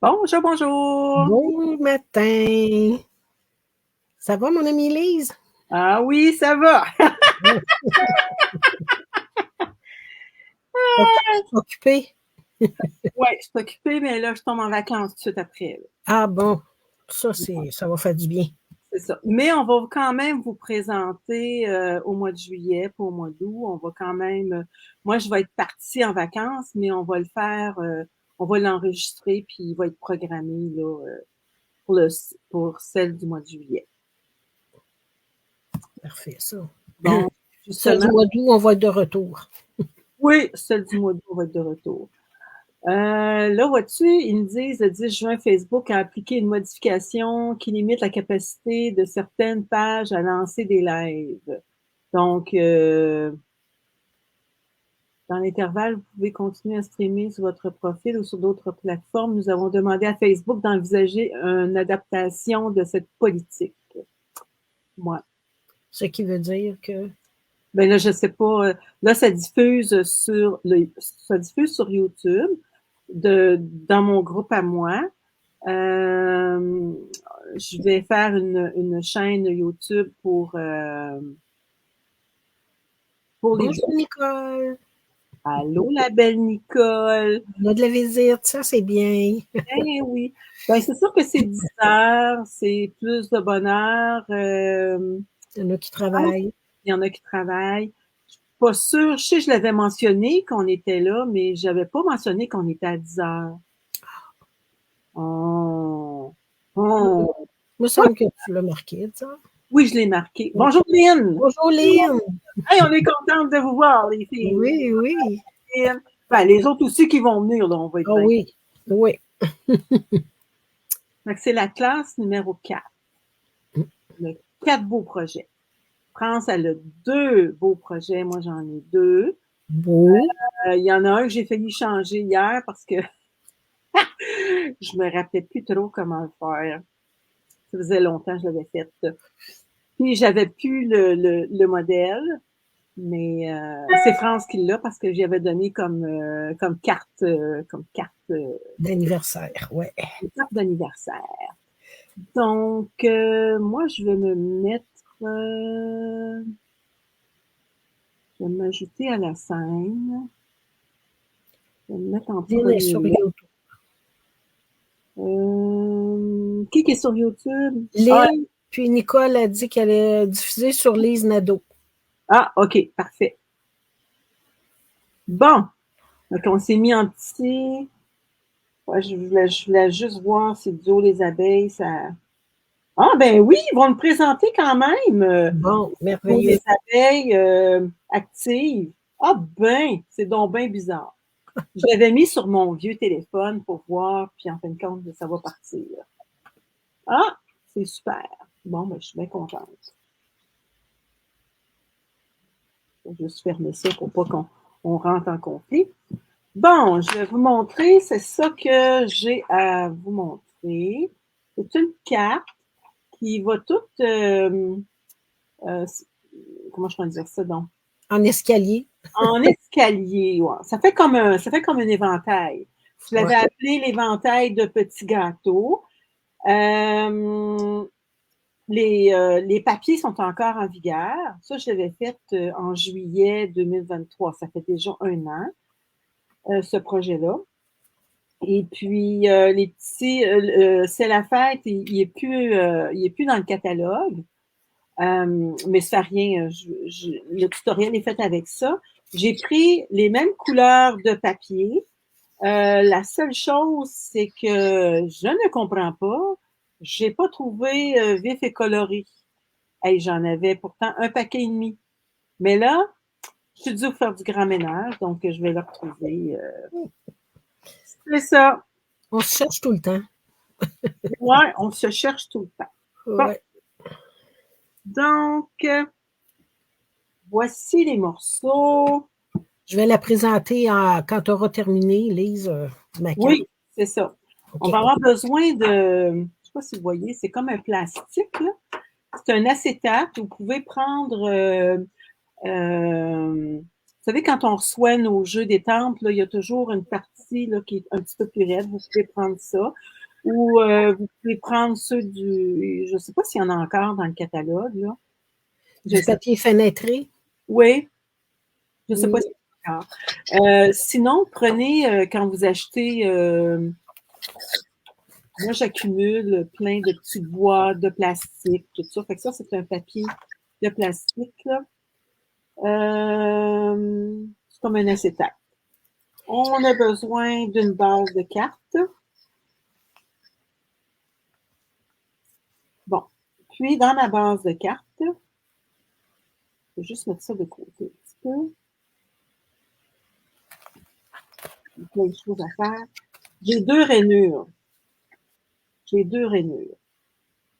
Bonjour, bonjour. Bon matin. Ça va, mon amie Lise? Ah oui, ça va. Occupée? Oui, je suis occupée, mais là, je tombe en vacances tout de suite après. Là. Ah bon, ça va faire du bien. C'est ça. Mais on va quand même vous présenter au mois de juillet, pas au mois d'août. On va quand même. Moi, je vais être partie en vacances, mais on va le faire. On va l'enregistrer, puis il va être programmé là, pour celle du mois de juillet. Parfait, ça. Bon, Celle justement. du mois d'août, on va être de retour. Oui, celle du mois d'août, on va être de retour. Là, vois-tu, ils me disent le 10 juin, Facebook a appliqué une modification qui limite la capacité de certaines pages à lancer des lives. Donc, dans l'intervalle, vous pouvez continuer à streamer sur votre profil ou sur d'autres plateformes. Nous avons demandé à Facebook d'envisager une adaptation de cette politique. Moi. Ce qui veut dire que... Ben là, je sais pas. Là, ça diffuse sur YouTube dans mon groupe à moi. Je vais faire une chaîne YouTube pour les. Bonjour, Nicole. Allô, la belle Nicole. On a de la visite, ça, c'est bien. Eh oui. Ben, c'est sûr que c'est 10 heures, c'est plus de bonheur. Il y en a qui travaillent. Il y en a qui travaillent. Je suis pas sûre. Je sais, je l'avais mentionné qu'on était là, mais j'avais pas mentionné qu'on était à 10 heures. Oh. Oh. Il me semble que tu l'as marqué, ça. Oui, je l'ai marqué. Bonjour, Lynn. Bonjour, Lynn. Hey, on est contente de vous voir, les filles. Oui, oui. Ben, les autres aussi qui vont venir, là, on va être Ah bien. oui, oui. Donc, c'est la classe numéro 4. Le 4 beaux projets. France, elle a 2 beaux projets. Moi, j'en ai 2. Beau. Il y en a un que j'ai failli changer hier parce que je me rappelais plus trop comment le faire. Ça faisait longtemps que je l'avais fait. Puis, j'avais plus le modèle. Mais c'est France qui l'a parce que j'y avais donné comme carte D'anniversaire, ouais. carte d'anniversaire. Donc moi je vais me mettre je vais m'ajouter à la scène. Je vais me mettre en Lynn est sur premier. YouTube. Qui est sur YouTube? Lynn, puis Nicole a dit qu'elle est diffusée sur Lise Nadeau. Ah, OK, parfait. Bon. Donc, on s'est mis en petit. Ouais, je voulais juste voir si Dio les abeilles, ça. Ah, ben oui, ils vont me présenter quand même. Bon, Pour merveilleux. les abeilles actives. Ah, ben, c'est donc bien bizarre. Je l'avais mis sur mon vieux téléphone pour voir, puis en fin de compte, ça va partir. Ah, c'est super. Bon, ben, je suis bien contente. Je vais juste fermer ça pour pas qu'on rentre en conflit. Bon, je vais vous montrer, c'est ça que j'ai à vous montrer. C'est une carte qui va toute, comment je peux dire ça donc? En escalier. En escalier, ouais. Ça fait comme un éventail. Je l'avais Ouais. appelé l'éventail de petits gâteaux. Les papiers sont encore en vigueur. Ça, je l'avais fait en juillet 2023. Ça fait déjà 1 an, ce projet-là. Et puis, les petits, c'est la fête, il est plus dans le catalogue. Mais ça fait rien. Le tutoriel est fait avec ça. J'ai pris les mêmes couleurs de papier. La seule chose, c'est que je ne comprends pas. J'ai pas trouvé vif et coloré. Hey, j'en avais pourtant un paquet et demi. Mais là, je suis due pour faire du grand ménage, donc je vais le retrouver. C'est ça. On se cherche tout le temps. Ouais, on se cherche tout le temps. Bon, Ouais. donc, voici les morceaux. Je vais la présenter quand tu auras terminé, Lise, ma carte. Oui, c'est ça. OK. On va avoir besoin de, je ne sais pas si vous voyez, c'est comme un plastique, là. C'est un acétate. Vous pouvez prendre, vous savez, quand on reçoit nos jeux des temples, là, il y a toujours une partie là, qui est un petit peu plus raide. Vous pouvez prendre ça. Ou vous pouvez prendre ceux je ne sais pas s'il y en a encore dans le catalogue, là. Du papier fenêtré? Oui, je ne sais pas Oui. s'il y en a encore. Sinon, prenez, quand vous achetez, moi j'accumule plein de petits bois, de plastique, tout ça. Fait que ça, c'est un papier de plastique, là. C'est comme un acétate. On a besoin d'une base de cartes. Bon. Puis, dans ma base de cartes, je vais juste mettre ça de côté un petit peu. Il y a plein de choses à faire. J'ai 2 rainures. J'ai 2 rainures.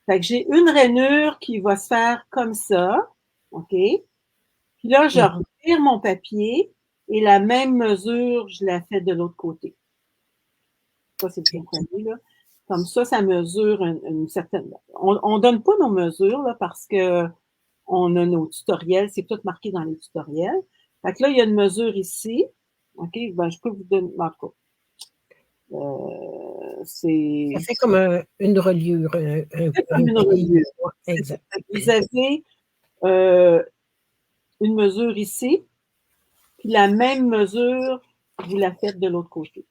Fait que j'ai une rainure qui va se faire comme ça. OK? Puis là, je retire mon papier et la même mesure, je la fais de l'autre côté. Ça, c'est bien connu, là. Comme ça mesure une certaine. On donne pas nos mesures, là, parce que on a nos tutoriels, c'est tout marqué dans les tutoriels. Fait que là, il y a une mesure ici. OK? Ben, je peux vous donner, en tout cas. C'est. Ça fait comme une reliure. C'est comme une reliure. Exact. Vous avez une mesure ici, puis la même mesure, vous la faites de l'autre côté.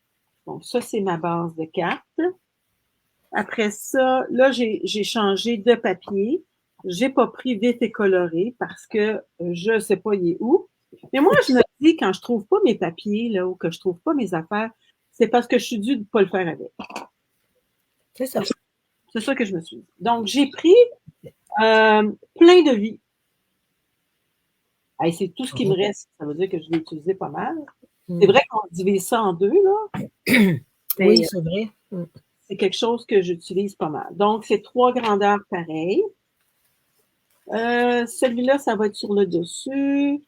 Donc, ça, c'est ma base de cartes. Après ça, là, j'ai changé de papier. J'ai pas pris vif et coloré parce que je sais pas il est où. Mais moi, je me dis, quand je trouve pas mes papiers, là, ou que je trouve pas mes affaires, c'est parce que je suis due de pas le faire avec. C'est ça. C'est ça que je me suis dit. Donc, j'ai pris plein de vie. Hey, c'est tout ce qui me reste. Ça veut dire que je l'ai utilisé pas mal. C'est vrai qu'on divise ça en deux, là. Oui, c'est vrai. C'est quelque chose que j'utilise pas mal. Donc, c'est 3 grandeurs pareilles. Celui-là, ça va être sur le dessus.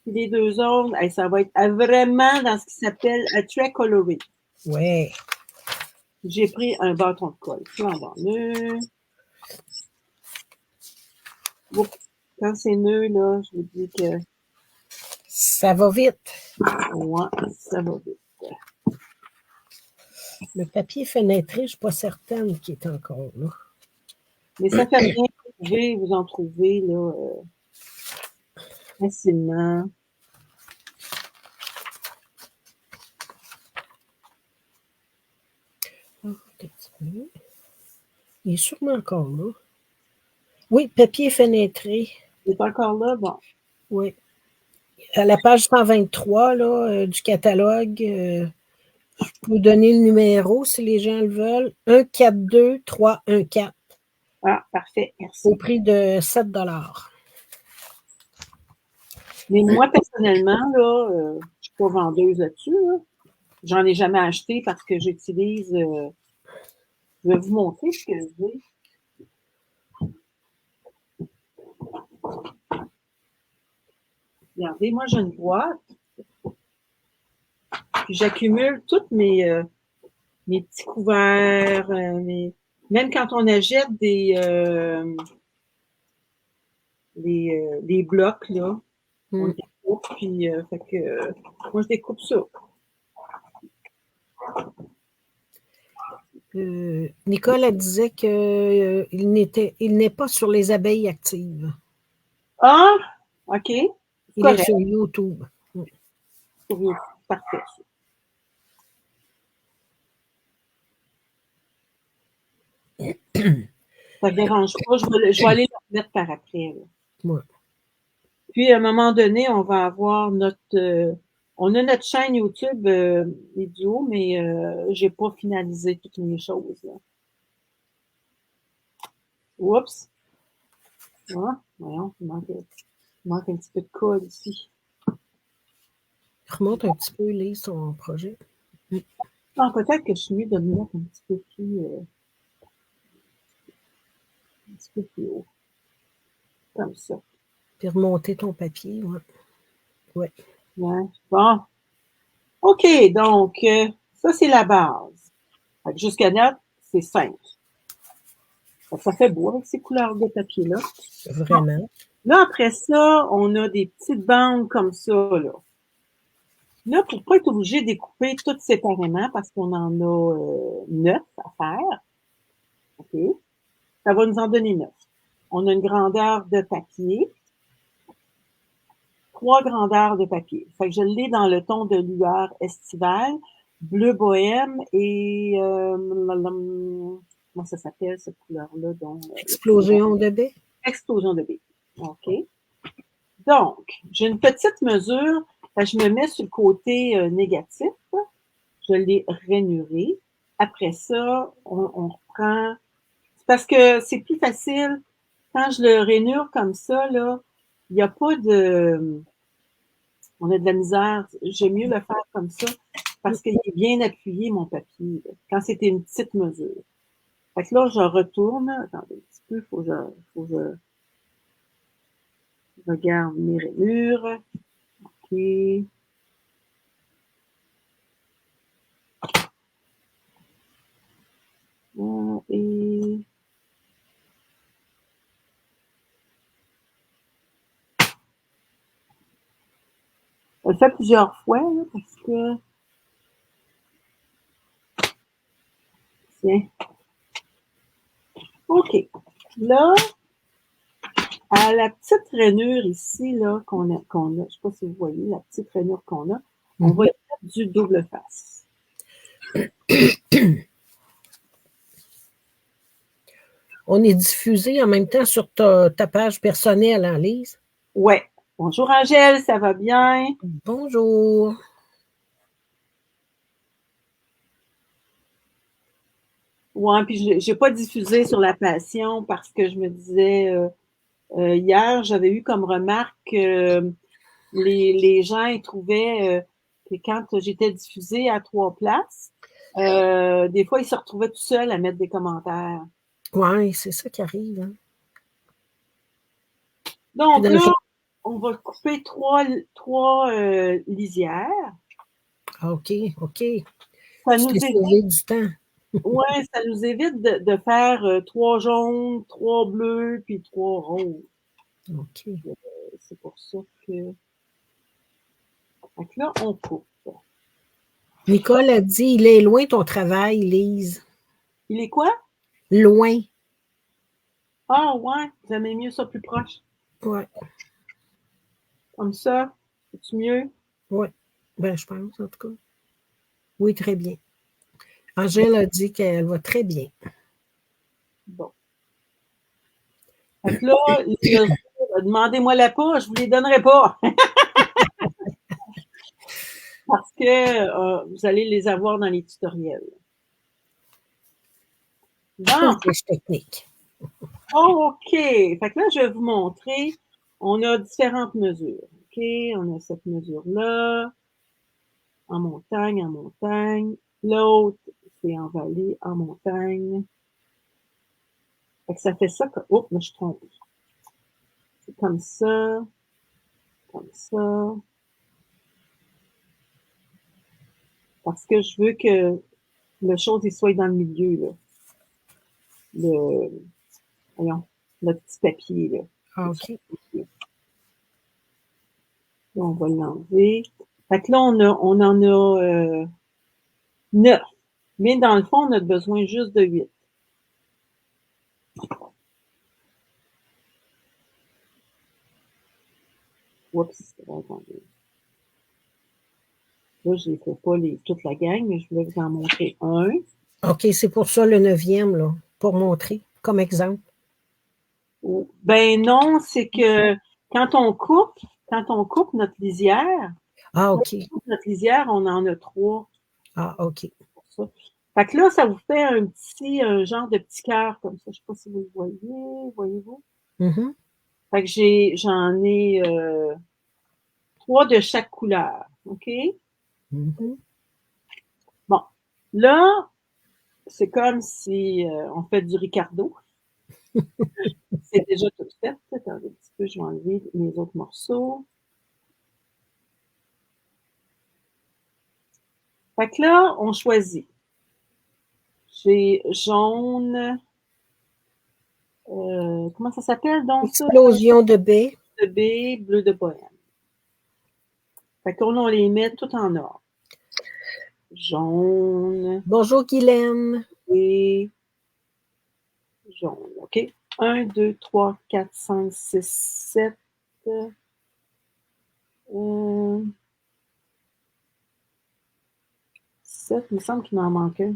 Puis les 2 autres, ça va être vraiment dans ce qui s'appelle un trait coloré. Ouais. J'ai pris un bâton de colle. Flambant-nœud. Quand c'est nœud, là, je vous dis que. Ça va vite. Ouais, ça va vite. Le papier fenêtré, je ne suis pas certaine qu'il est encore là. Mais ça fait rien. Vous pouvez vous en trouver, là, facilement. Il est sûrement encore là. Oui, papier fenêtré. Il est encore là, bon. Oui. À la page 123 là, du catalogue, je peux vous donner le numéro si les gens le veulent. 142314. Ah, parfait, merci. Au prix de 7 $. Mais moi, personnellement, là, je ne suis pas vendeuse là-dessus. Là. J'en ai jamais acheté parce que j'utilise. Je vais vous montrer ce que j'ai. Regardez, moi, j'ai une boîte. Puis j'accumule tous mes petits couverts. Même quand on achète des blocs, là, on découpe. Puis, fait que, moi, je découpe ça. Nicole, elle disait qu'il n'est pas sur les abeilles actives. Ah, OK. Il est sur YouTube. Sur YouTube. Parfait. Ça ne dérange pas. Je vais aller le remettre par après. Ouais. Puis, à un moment donné, on va avoir on a notre chaîne YouTube vidéo, mais j'ai pas finalisé toutes mes choses. Là. Oups. Ah, voyons, il manque un petit peu de colle ici. Remonte un petit peu, Lise, son projet. Ah, peut-être que je suis mieux de me mettre un petit peu plus haut. Comme ça. Puis remonter ton papier, ouais. Ouais. Bon. OK, donc, ça, c'est la base. Jusqu'à date, c'est simple. Ça fait beau avec ces couleurs de papier-là. Vraiment. Là, après ça, on a des petites bandes comme ça, là. Là, pour pas être obligé de découper toutes séparément, parce qu'on en a 9 à faire, OK? Ça va nous en donner 9. On a une grandeur de papier. 3 grandeurs de papier. Fait que je l'ai dans le ton de lueur estivale, bleu bohème et comment ça s'appelle cette couleur-là? Explosion de baie. Explosion de baie. OK. Donc, j'ai une petite mesure. Je me mets sur le côté négatif. Je l'ai rainuré. Après ça, on reprend. C'est parce que c'est plus facile. Quand je le rainure comme ça, là, il n'y a pas de. On a de la misère. J'aime mieux le faire comme ça parce qu'il est bien appuyé, mon papier. Quand c'était une petite mesure. Fait que là, je retourne. Attendez un petit peu, faut que je regarde mes rainures. OK. Et on le fait plusieurs fois, là, parce que tiens. OK. Là, à la petite rainure ici, là, qu'on a, je sais pas si vous voyez, la petite rainure qu'on a, on va y mettre du double face. On est diffusé en même temps sur ta page personnelle, hein, Lise? Ouais. Bonjour Angèle, ça va bien? Bonjour. Ouais, puis j'ai pas diffusé sur la passion parce que je me disais hier, j'avais eu comme remarque que les gens ils trouvaient que quand j'étais diffusée à 3 places, des fois ils se retrouvaient tout seuls à mettre des commentaires. Oui, c'est ça qui arrive. Hein. Donc là, on va couper trois lisières. OK, OK. Ça Tu nous t'es sauvé évite, du temps. ouais, ça nous évite de faire 3 jaunes, 3 bleus, puis 3 roses. OK. C'est pour ça que. Fait que là, on coupe. Nicole a dit, il est loin ton travail, Lise. Il est quoi? Loin. Ah ouais, j'aimais mieux ça plus proche. Oui, Comme ça, c'est mieux? oui. Ben, je pense, en tout cas. Oui, très bien. Angèle a dit qu'elle va très bien. Bon. Fait que là, les mesures, demandez-moi-la pas, je vous les donnerai pas. Parce que vous allez les avoir dans les tutoriels. Bon, Fiche technique. OK. Fait que là, je vais vous montrer. On a différentes mesures. OK, on a cette mesure-là, en montagne, en montagne. L'autre, c'est en vallée, en montagne. Fait que ça fait ça. Oups, je me suis trompée. C'est comme ça, comme ça. Parce que je veux que le chose il soit dans le milieu, là. Voyons, le petit papier, là. OK. Là, on va l'enlever. Fait que là, on en a 9. Mais dans le fond, on a besoin juste de 8. Oups, attendez. Là, je ne fais pas toute la gang, mais je voulais vous en montrer un. OK, c'est pour ça le 9e, là, pour montrer, comme exemple. Ben non, c'est que quand on coupe notre lisière, Ah, OK. on en a 3. Ah, OK. Pour ça. Fait que là, ça vous fait un genre de petit cœur comme ça. Je ne sais pas si vous le voyez. Voyez-vous? Mhm. Fait que j'en ai 3 de chaque couleur. OK? Mhm. Bon. Là, c'est comme si on fait du Ricardo. C'est déjà tout fait. Attendez un petit peu, je vais enlever mes autres morceaux. Fait que là, on choisit. J'ai jaune. Comment ça s'appelle donc ça? Explosion de baie. De baie, bleu de bohème. Fait qu'on on les met tout en ordre. Jaune Bonjour, Guylaine. et jaune. OK? 1, 2, 3, 4, 5, 6, 7. 7, il me semble qu'il m'en manque un.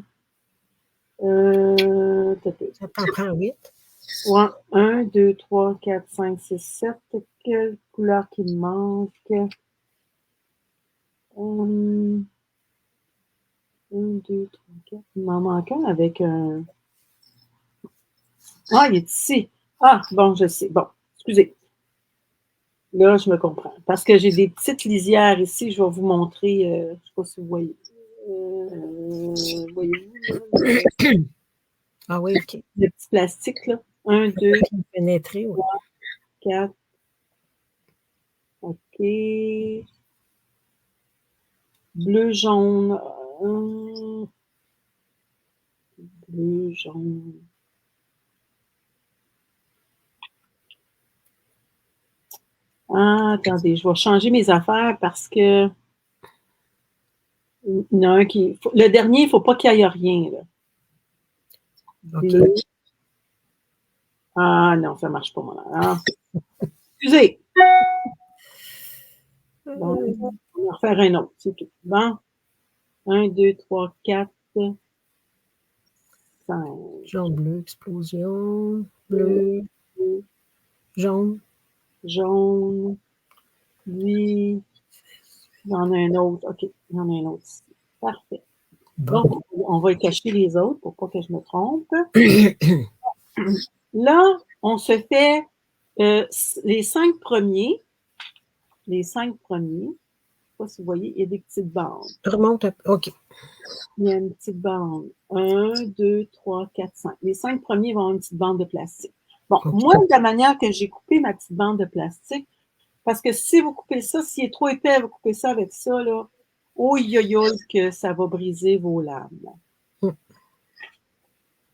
Ça t'en prend 8. Ouais. 1, 2, 3, 4, 5, 6, 7. Quelle couleur qui me manque? 1, 2, 3, 4. Il m'en manque un avec un. Ah, il est ici. Ah, bon, je sais. Bon, excusez. Là, je me comprends. Parce que j'ai des petites lisières ici. Je vais vous montrer. Je ne sais pas si vous voyez. Voyez-vous? Là, Ah oui, OK. le petit plastique, là. 1, 2, Pénétrer, oui. 3, 4. OK. Bleu, jaune. Bleu, jaune. Ah, attendez, je vais changer mes affaires parce que il y en a un qui. Le dernier, il ne faut pas qu'il y ait rien. Là. OK. Bleu. Ah non, ça ne marche pas, moi. Ah. Excusez. Bon, on va refaire un autre, c'est tout. Bon. 1, 2, 3, 4, 5. Jaune, bleu, explosion. Bleu, jaune. Jaune. Lui. Il y en a un autre. OK, il y en a un autre ici. Parfait. Bon. Donc, on va cacher les autres pour pas que je me trompe. Là, on se fait les 5 premiers. Les 5 premiers. Je ne sais pas si vous voyez, il y a des petites bandes. Remonte un peu. OK. Il y a une petite bande. 1, 2, 3, 4, 5. Les 5 premiers vont avoir une petite bande de plastique. Bon, OK. moi, de la manière que j'ai coupé ma petite bande de plastique, parce que si vous coupez ça, s'il est trop épais, vous coupez ça avec ça, là, oh yo que ça va briser vos lames.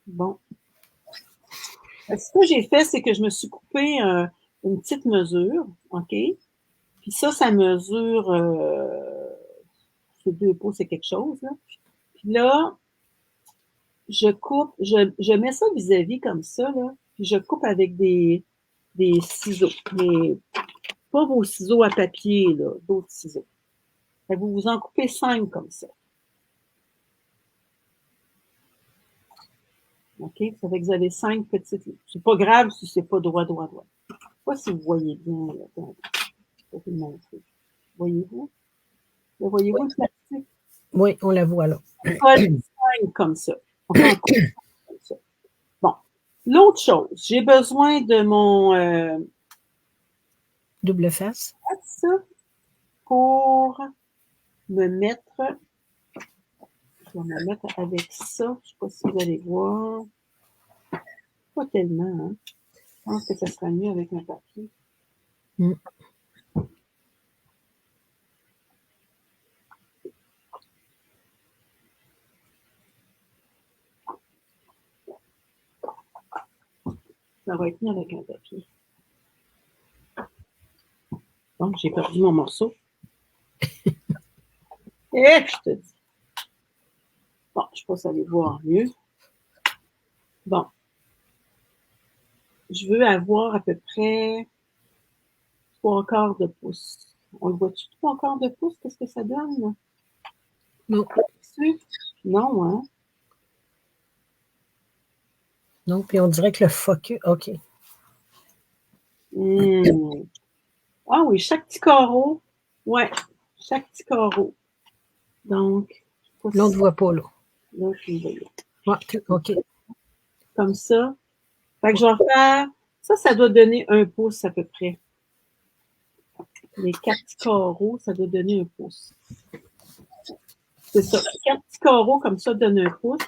Bon. Ce que j'ai fait, c'est que je me suis coupé une petite mesure, OK? Puis ça mesure, c'est 2 pouces, c'est quelque chose, là. Puis là, je coupe, je mets ça vis-à-vis comme ça, là, puis je coupe avec des ciseaux, mais pas vos ciseaux à papier, là, d'autres ciseaux. Fait que vous vous en coupez 5 comme ça. OK? Ça fait que vous avez 5 petites. C'est pas grave si c'est pas droit. Je sais pas si vous voyez bien. Là. Attendez, je vais vous le montrer. Voyez-vous? Là, voyez-vous le plastique? Oui, on la voit là. On colle 5 comme ça. On en colle 5 comme ça. Bon. L'autre chose, j'ai besoin de mon Double face. pour me mettre. Je vais me mettre avec ça. Je ne sais pas si vous allez voir. Pas tellement, hein. Je pense que ça sera mieux avec un papier. Ça va être mieux avec un papier. Donc, j'ai perdu mon morceau. Et je te dis. Bon, je pense aller voir mieux. Bon. Je veux avoir à peu près 3/4 de pouce. On le voit-tu, 3/4 de pouce? Qu'est-ce que ça donne? Non. Non, hein? Non, puis on dirait que le focus. OK. Ah oui, chaque petit carreau. Ouais, chaque petit carreau. Donc, Là, on ne voit pas, là. Là, je vais OK. Comme ça. Fait que je vais faire. Ça doit donner 1 pouce à peu près. Les 4 petits carreaux, ça doit donner 1 pouce. C'est ça. 4 petits carreaux comme ça donnent 1 pouce.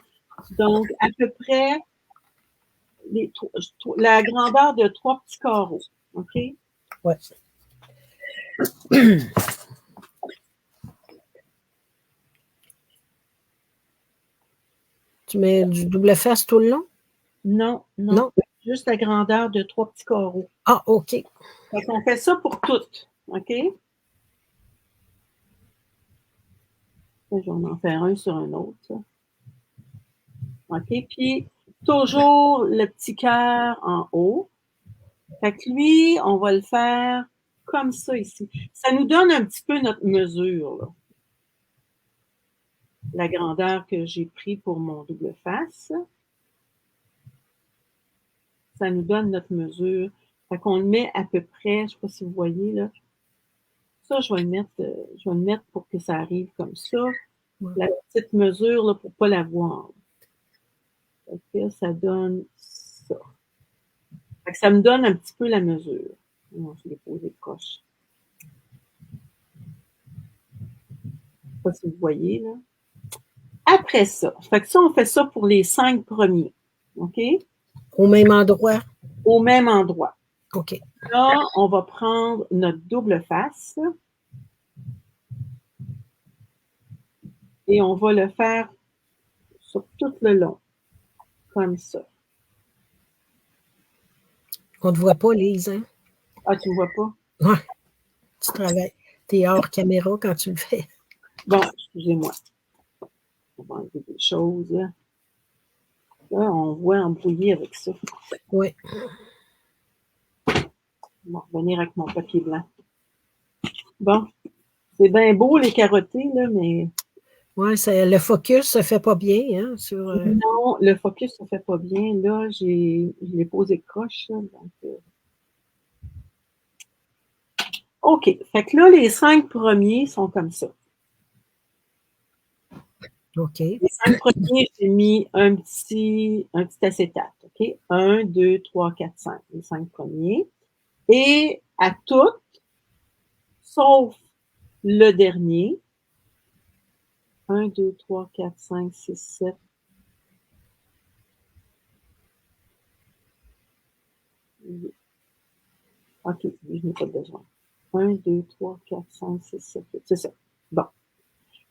Donc, à peu près la grandeur de 3 petits carreaux. OK? Ouais. Tu mets du double face tout le long? Non. Juste la grandeur de 3 petits carreaux. Ah, OK. Fait qu'on fait ça pour toutes. OK? Je vais en faire un sur un autre. Ça. OK? Puis, toujours le petit cœur en haut. Fait que lui, on va le faire comme ça ici. Ça nous donne un petit peu notre mesure, là. La grandeur que j'ai pris pour mon double face. Ça nous donne notre mesure. Fait qu'on le met à peu près, je ne sais pas si vous voyez, là. Ça, je vais le mettre pour que ça arrive comme ça. Ouais. La petite mesure, là, pour ne pas la voir. Fait que ça donne ça. Fait que ça me donne un petit peu la mesure. Non, je l'ai posé croche. Je ne sais pas si vous voyez, là. Après ça, fait que ça, on fait ça pour les 5 premiers. OK? Au même endroit? Au même endroit. OK. Là, on va prendre notre double face et on va le faire sur tout le long, comme ça. On ne te voit pas, Lise, hein? Ah, tu ne vois pas? Ouais. Tu travailles. Tu es hors caméra quand tu le fais. Bon, excusez-moi. On va enlever des choses. Là, on voit embrouiller avec ça. Oui. On va revenir avec mon papier blanc. Bon, c'est bien beau les carottés, là, mais... Oui, le focus ne se fait pas bien, hein, sur... Non, le focus ne se fait pas bien. Là, je l'ai posé croche, là, donc... OK. Fait que là, les 5 premiers sont comme ça. OK. Les 5 premiers, j'ai mis un petit acétate. OK? 1, 2, 3, 4, 5. Les 5 premiers. Et à toutes, sauf le dernier. 1, 2, 3, 4, 5, 6, 7. OK, je n'ai pas besoin. 1, 2, 3, 4, 5, 6, 7, 8. C'est ça. Bon.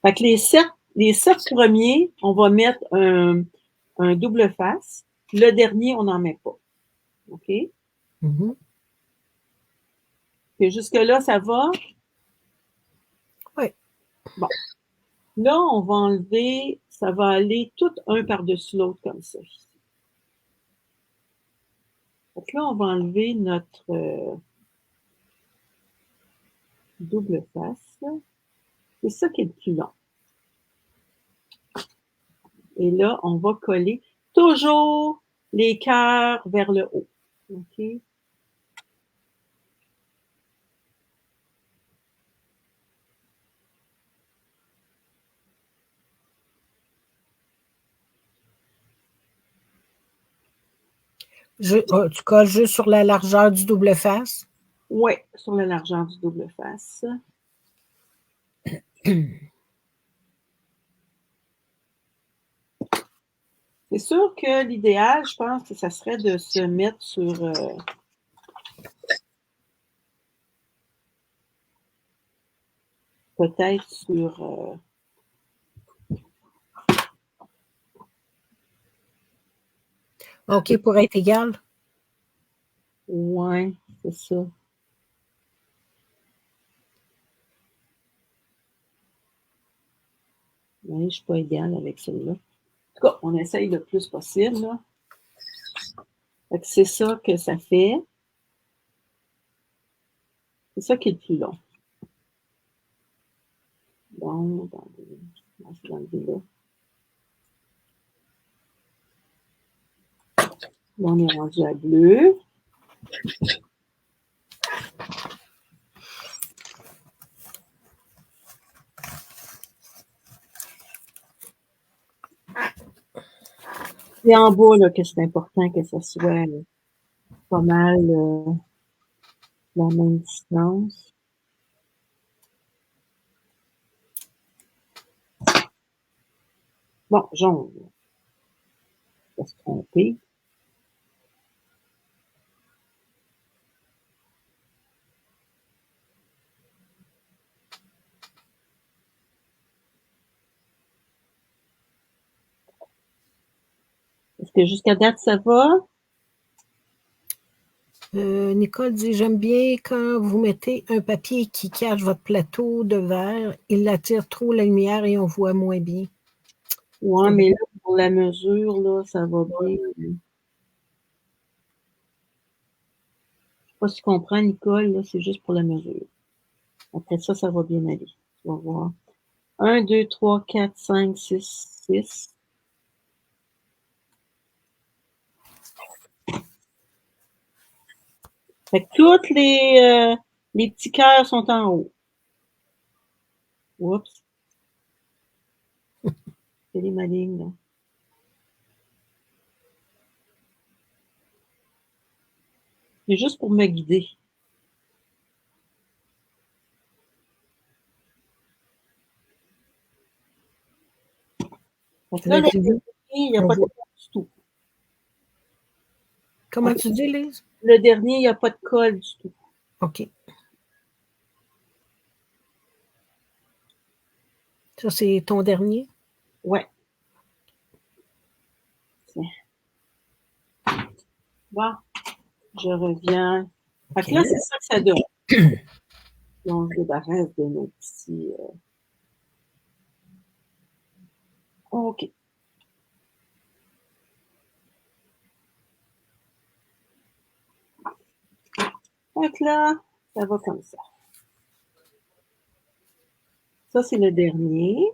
Fait que les 7 premiers, on va mettre un double face. Le dernier, on n'en met pas. OK? Mm-hmm. Et jusque-là, ça va? Oui. Bon. Là, on va enlever, ça va aller tout un par-dessus l'autre comme ça. Donc là, on va enlever notre double face. C'est ça qui est le plus long. Et là, on va coller toujours les cœurs vers le haut. OK? Tu colles juste sur la largeur du double face? Oui, sur la largeur du double face. C'est sûr que l'idéal, je pense que ça serait de se mettre sur peut-être sur OK, pour être égal? ouais, c'est ça. Oui, je ne suis pas égale avec celle-là. En tout cas, on essaye le plus possible. Là. Fait que c'est ça que ça fait. C'est ça qui est le plus long. Bon, je vais enlever là. Là, on est rendu à bleu. C'est en bas là, que c'est important que ça soit pas mal la même distance. Bon, jaune. On va se tromper. Est-ce que jusqu'à date, ça va? Nicole dit, j'aime bien quand vous mettez un papier qui cache votre plateau de verre. Il attire trop la lumière et on voit moins bien. Ouais, mais là, pour la mesure, là, ça va bien. Je sais pas si tu comprends, Nicole, là, c'est juste pour la mesure. Après ça, ça va bien aller. Tu vas voir. 1, 2, 3, 4, 5, 6, 6. Fait que toutes les petits cœurs sont en haut. Oups. C'est les malignes, là. C'est juste pour me guider. Fait que là, le dernier, il n'y a pas de code du tout. Comment tu dis, Lise? Le dernier, il n'y a pas de colle du tout. OK. Ça, c'est ton dernier? Ouais. Tiens. Bon, je reviens. Fait que là, c'est ça que ça donne. Et on se débarrasse de nos petits... OK. Fait que là, ça va comme ça. Ça, c'est le dernier.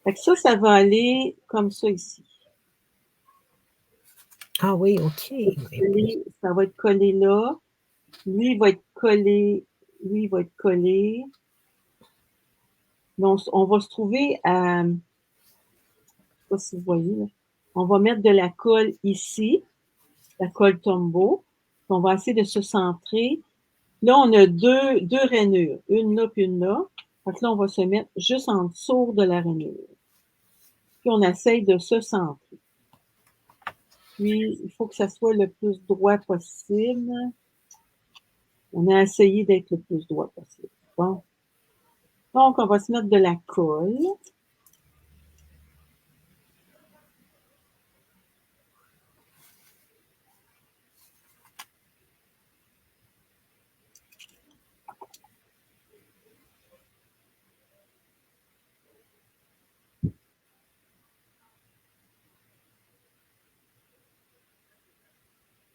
Fait que ça va aller comme ça ici. Ah oui, OK. Ça va être collé là. Lui, il va être collé. Lui, il va être collé. Donc, on va se trouver à... Je ne sais pas si vous voyez, là. On va mettre de la colle ici, la colle Tombow. On va essayer de se centrer. Là, on a deux rainures, une là puis une là. Fait que là, on va se mettre juste en dessous de la rainure. Puis, on essaye de se centrer. Puis, il faut que ça soit le plus droit possible. On a essayé d'être le plus droit possible. Bon. Donc, on va se mettre de la colle.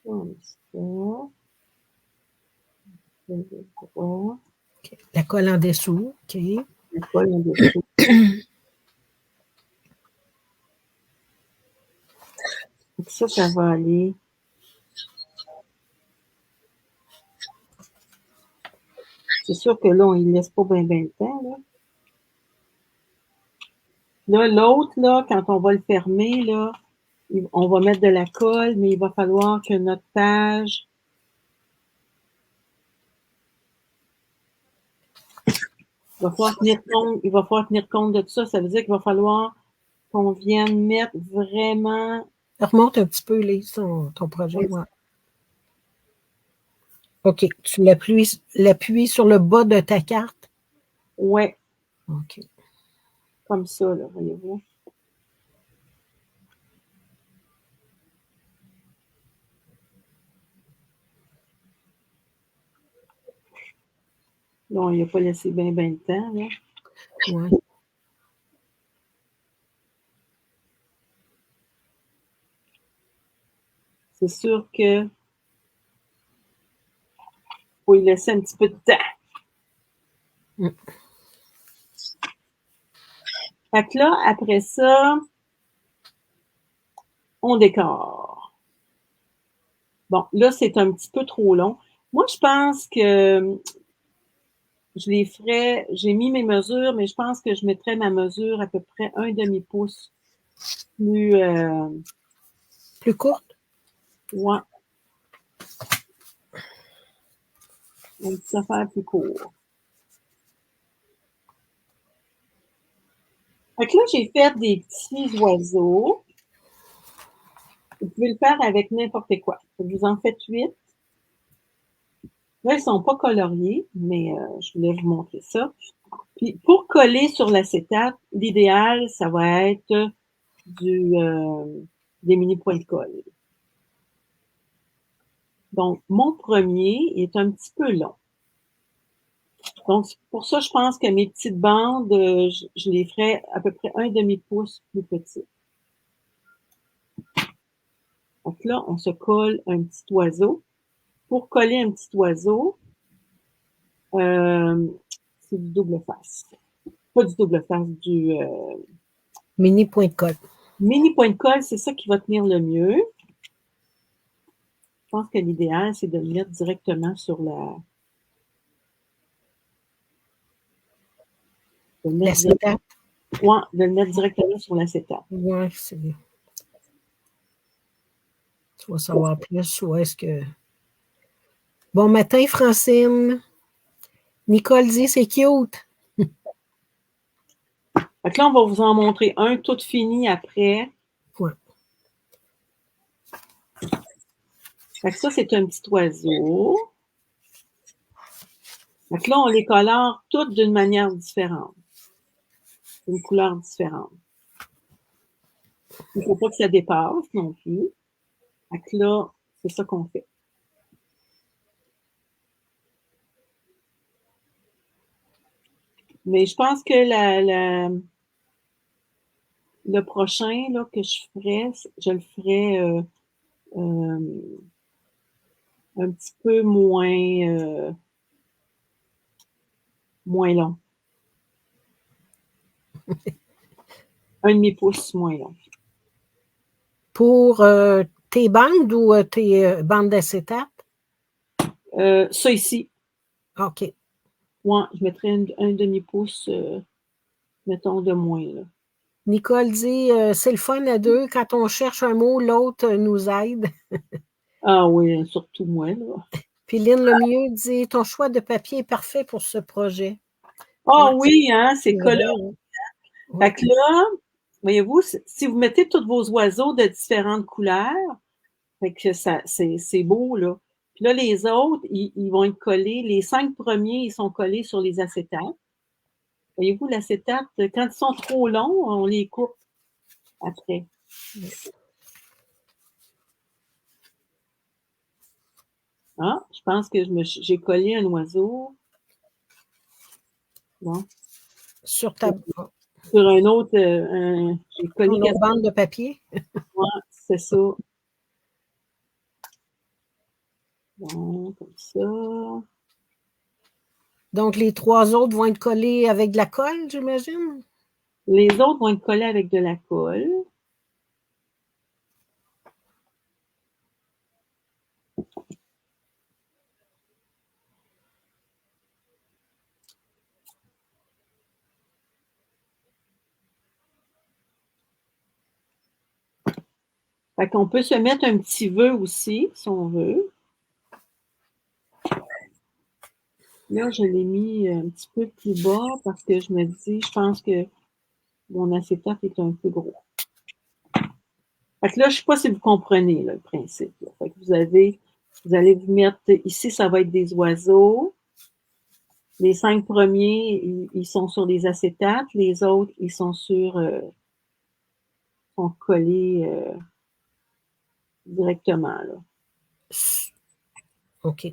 Comme ça. Okay. La colle en dessous. OK. La colle en dessous. Ça va aller. C'est sûr que là, on ne laisse pas bien le temps. Là, là l'autre, là, quand on va le fermer, là, on va mettre de la colle, mais il va falloir que notre page... Il va falloir tenir compte de tout ça. Ça veut dire qu'il va falloir qu'on vienne mettre vraiment... Remonte un petit peu, Lise, ton projet. Oui. Ouais. OK. Tu l'appuies sur le bas de ta carte? Oui. OK. Comme ça, là, voyez-vous. Là, il n'a pas laissé bien le temps, là. Ouais. C'est sûr que faut y laisser un petit peu de temps. Fait que là, après ça, on décore. Bon, là, c'est un petit peu trop long. Moi, je pense que je les ferais, j'ai mis mes mesures, mais je pense que je mettrais ma mesure à peu près un demi-pouce plus courte? Ouais. Une petite affaire plus court. Fait que là, j'ai fait des petits oiseaux. Vous pouvez le faire avec n'importe quoi. Vous en faites 8. Là, ils ne sont pas coloriés, mais je voulais vous montrer ça. Puis, pour coller sur l'acétate, l'idéal, ça va être des mini points de colle. Donc, mon premier est un petit peu long. Donc, pour ça, je pense que mes petites bandes, je les ferais à peu près un demi-pouce plus petit. Donc là, on se colle un petit oiseau. Pour coller un petit oiseau, c'est du double face. Pas du double face, du Mini point de colle. mini point de colle, c'est ça qui va tenir le mieux. Je pense que l'idéal, c'est de le mettre directement sur la... L'acétate. Ouais, de le mettre directement sur l'acétate. Oui, c'est bien. Tu vas savoir plus où est-ce que... Bon matin, Francine. Nicole dit, c'est cute. Fait que là, on va vous en montrer un tout fini après. Ouais. Fait que ça, c'est un petit oiseau. Fait que là, on les colore toutes d'une manière différente. Une couleur différente. Il ne faut pas que ça dépasse non plus. Fait que là, c'est ça qu'on fait. Mais je pense que le prochain là, que je ferais, je le ferais un petit peu moins long. Un demi-pouce moins long. Pour tes bandes ou tes bandes d'acétate? Ça ici. OK. Ouais, je mettrais un demi-pouce, mettons, de moins. Là. Nicole dit, c'est le fun à deux. Quand on cherche un mot, l'autre nous aide. Ah oui, surtout moi. Là. Puis Lynn Lemieux dit, ton choix de papier est parfait pour ce projet. Ah Ouais, oui, hein, c'est coloré. Ouais. Fait que là, voyez-vous, si vous mettez tous vos oiseaux de différentes couleurs, fait que c'est beau, là. Puis là, les autres, ils vont être collés. Les 5 premiers, ils sont collés sur les acétates. Voyez-vous, l'acétate, quand ils sont trop longs, on les coupe après. Ah, je pense que j'ai collé un oiseau. Bon. Sur ta Sur un autre, j'ai collé autre bande de papier. Ouais, c'est ça. Bon, comme ça. Donc, les 3 autres vont être collés avec de la colle, j'imagine? Les autres vont être collés avec de la colle. Fait qu'on peut se mettre un petit vœu aussi, si on veut. Là, je l'ai mis un petit peu plus bas parce que je me dis, je pense que mon acétate est un peu gros. Fait que là, je ne sais pas si vous comprenez là, le principe. Là. Fait que vous allez vous mettre, ici, ça va être des oiseaux. Les 5 premiers, ils sont sur les acétates. Les autres, ils sont sont collés directement. Là. OK.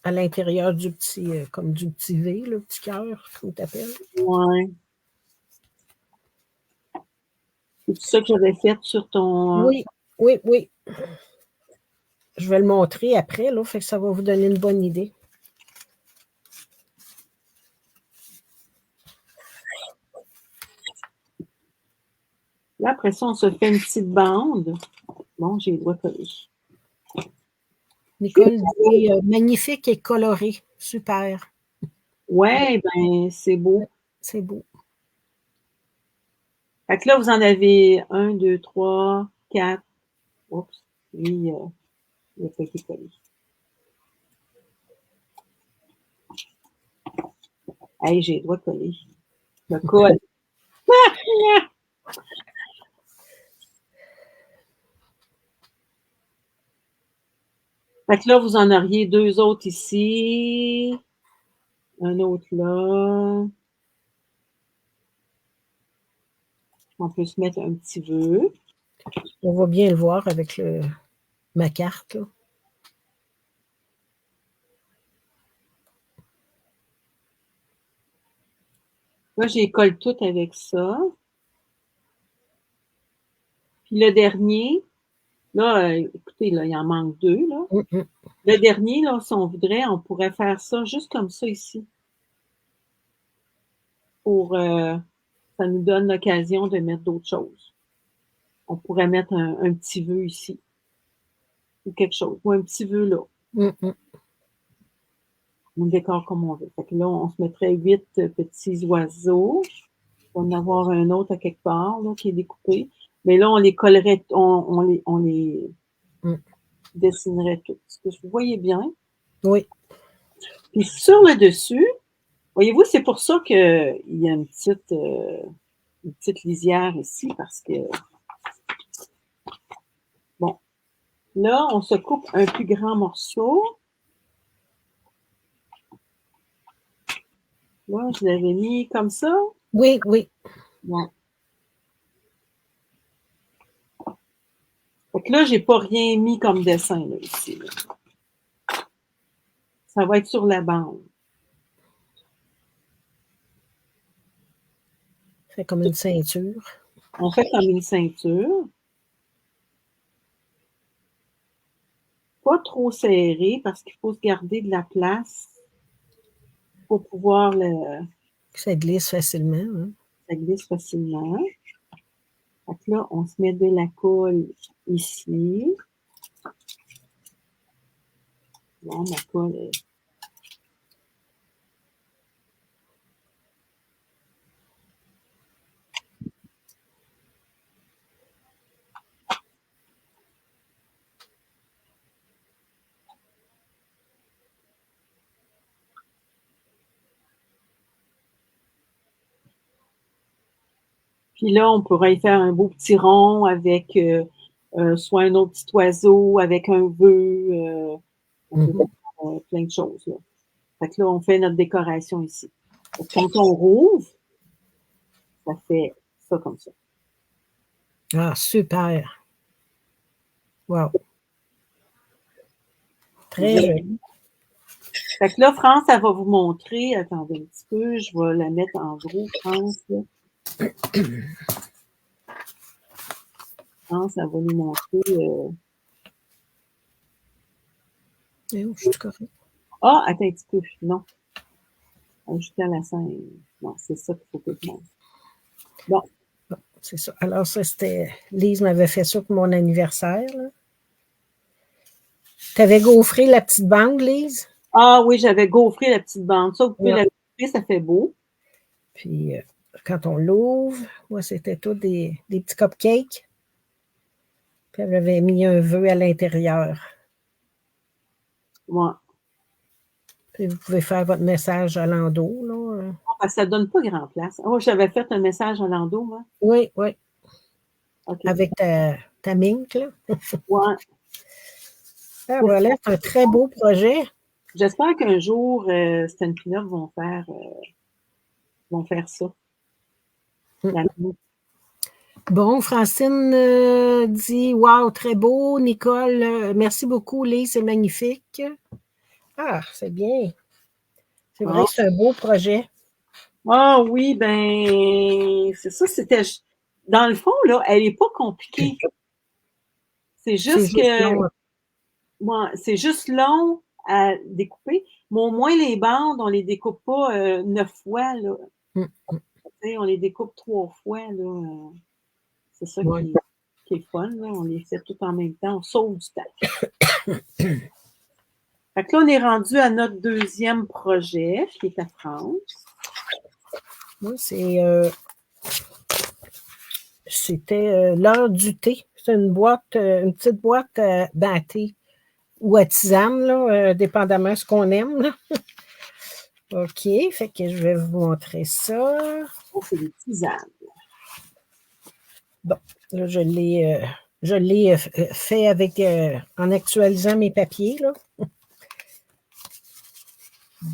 À l'intérieur du petit, comme du petit V, le petit cœur, comme tu appelles. Ouais. C'est tout ça que j'avais fait sur ton. Oui, oui, oui. Je vais le montrer après, là, fait que ça va vous donner une bonne idée. Là, après ça, on se fait une petite bande. Bon, j'ai les doigts collés. Nicole dit magnifique et coloré. Super. Ouais, ben, c'est beau. C'est beau. Fait que là, vous en avez 1, 2, 3, 4. Oups, lui, il n'a pas été collé. Hey, j'ai les doigts collés. Je me colle. Fait que là, vous en auriez 2 autres ici. Un autre là. On peut se mettre un petit vœu. On va bien le voir avec ma carte. Là. Là, j'écolle tout avec ça. Puis le dernier, là, écoutez, là, il en manque 2, là. Le dernier, là, si on voudrait, on pourrait faire ça juste comme ça ici. Pour, ça nous donne l'occasion de mettre d'autres choses. On pourrait mettre un petit vœu ici. Ou quelque chose. Ou un petit vœu là. On décore comme on veut. Fait que là, on se mettrait 8 petits oiseaux. On va en avoir un autre à quelque part, là, qui est découpé. Mais là, on les collerait, on les dessinerait tous. Est-ce que vous voyez bien? Oui. Puis sur le dessus, voyez-vous, c'est pour ça qu'il y a une petite lisière ici, parce que, bon, là, on se coupe un plus grand morceau. Là, je l'avais mis comme ça. Oui, oui. Ouais. Fait que là, j'ai pas rien mis comme dessin, là, ici. Là. Ça va être sur la bande. Fait comme une ceinture. On fait comme une ceinture. Pas trop serré parce qu'il faut se garder de la place pour pouvoir Ça glisse facilement. Hein? Ça glisse facilement. Fait que là, on se met de la colle ici. Bon, ma colle est... Puis là, on pourrait y faire un beau petit rond avec soit un autre petit oiseau, avec un vœu, on peut faire plein de choses. Là. Fait que là, on fait notre décoration ici. Quand on rouvre, ça fait ça comme ça. Ah, super. Wow. Très joli. Fait que là, France, elle va vous montrer. Attendez un petit peu, je vais la mettre en gros, France. Là. France, elle va nous montrer. Je suis correct. Ah, attends un petit peu. Non. Ajouter à la scène. Non, c'est ça qu'il faut que je montre. Bon. C'est ça. Alors, ça, c'était. Lise m'avait fait ça pour mon anniversaire. Tu avais gaufré la petite bande, Lise? Ah oui, j'avais gaufré la petite bande. Ça, vous pouvez la gaufrer, ça fait beau. Puis, quand on l'ouvre, moi, c'était tout des petits cupcakes. Puis, elle avait mis un vœu à l'intérieur. Ouais. Puis, vous pouvez faire votre message à l'endos, là. Ah, ça ne donne pas grand place. Oh, j'avais fait un message à l'endos, moi. Oui, oui. Okay. Avec ta mink, là. Ouais. Ah, voilà, c'est un très beau projet. J'espère qu'un jour, Stan Pinot vont faire ça. Bon, Francine dit « Wow, très beau. » Nicole, merci beaucoup, Lise, c'est magnifique. Ah, c'est bien. C'est vrai que c'est un beau projet. Ah oui, ben, c'est ça, c'était... Dans le fond, là, elle n'est pas compliquée. C'est juste que... Bon, c'est juste long à découper, mais au moins les bandes, on les découpe pas 9 fois, là. On les découpe 3 fois, là. C'est ça qui est fun, là. On les fait tout en même temps, on sauve du temps. Fait que là, on est rendu à notre deuxième projet, qui est à France. Moi, c'était l'heure du thé. C'est une petite boîte à thé ou à tisane, là, dépendamment de ce qu'on aime. Là. OK, fait que je vais vous montrer ça. Oh, c'est des tisanes. Bon, là, je l'ai fait avec en actualisant mes papiers, là.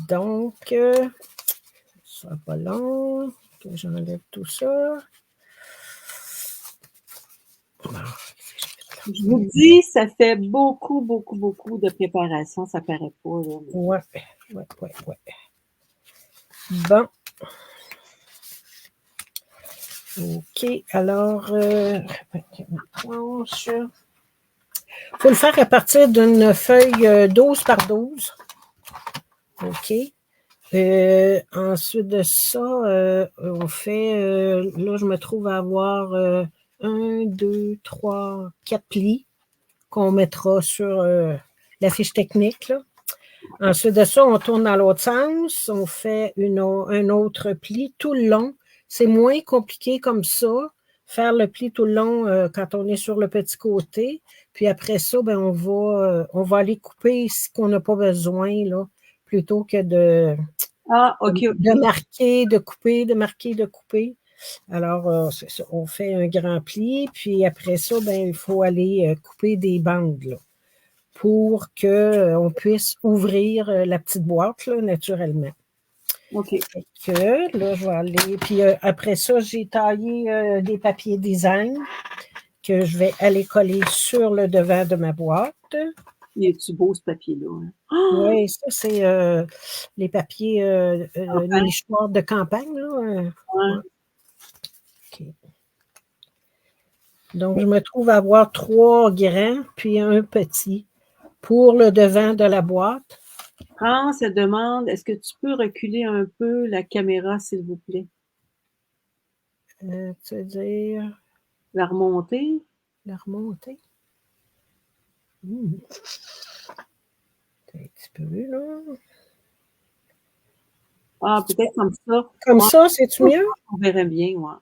Donc, ça sera pas long. Que j'enlève tout ça. Je vous dis, ça fait beaucoup, beaucoup, beaucoup de préparation. Ça paraît pas, là. Ouais. Bon. OK. Alors, planche. Il faut le faire à partir d'une feuille 12 par 12. OK. Ensuite de ça, on fait, là, je me trouve à avoir 1, 2, 3, 4 plis qu'on mettra sur la fiche technique, là. Ensuite de ça, on tourne dans l'autre sens, on fait un autre pli tout le long. C'est moins compliqué comme ça, faire le pli tout le long quand on est sur le petit côté. Puis après ça, ben, on va aller couper ce qu'on n'a pas besoin, là, plutôt que Ah, OK. de marquer, de couper, de marquer, de couper. Alors, c'est ça, on fait un grand pli, puis après ça, ben, il faut aller couper des bandes, là, pour qu'on puisse ouvrir la petite boîte, là, naturellement. OK. Fait que, là, je vais aller. Puis après ça, j'ai taillé des papiers design que je vais aller coller sur le devant de ma boîte. Il est-tu beau, ce papier-là? Hein? Ah! Oui, ça, c'est les papiers, les mouchoirs de campagne, là. Ouais. Ouais. OK. Donc, je me trouve à avoir 3 grands, puis un petit pour le devant de la boîte. France, elle demande, est-ce que tu peux reculer un peu la caméra, s'il vous plaît? Tu veux dire, La remonter? la remonter? Un petit peu, là. Ah, peut-être comme ça. Comme Ouais, ça, c'est-tu mieux? on verrait bien, ouais.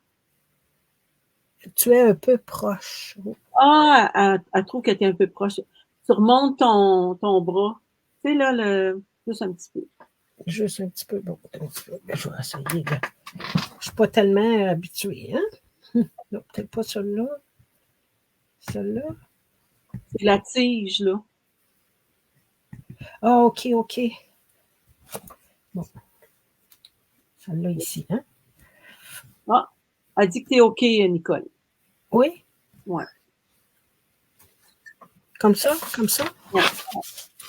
Tu es un peu proche. Ah, elle trouve que tu es un peu proche. Tu remontes ton bras. Tu sais, là, juste un petit peu. Juste un petit peu. Bon, un petit peu. Je vais essayer. Là. Je ne suis pas tellement habituée. Hein? Non, peut-être pas celle-là. Celle-là. C'est la tige, là. Ah, OK, OK. Bon. Celle-là ici. Hein? Ah, elle dit que tu es OK, Nicole. Oui? Ouais. Comme ça? Comme ça? Ouais,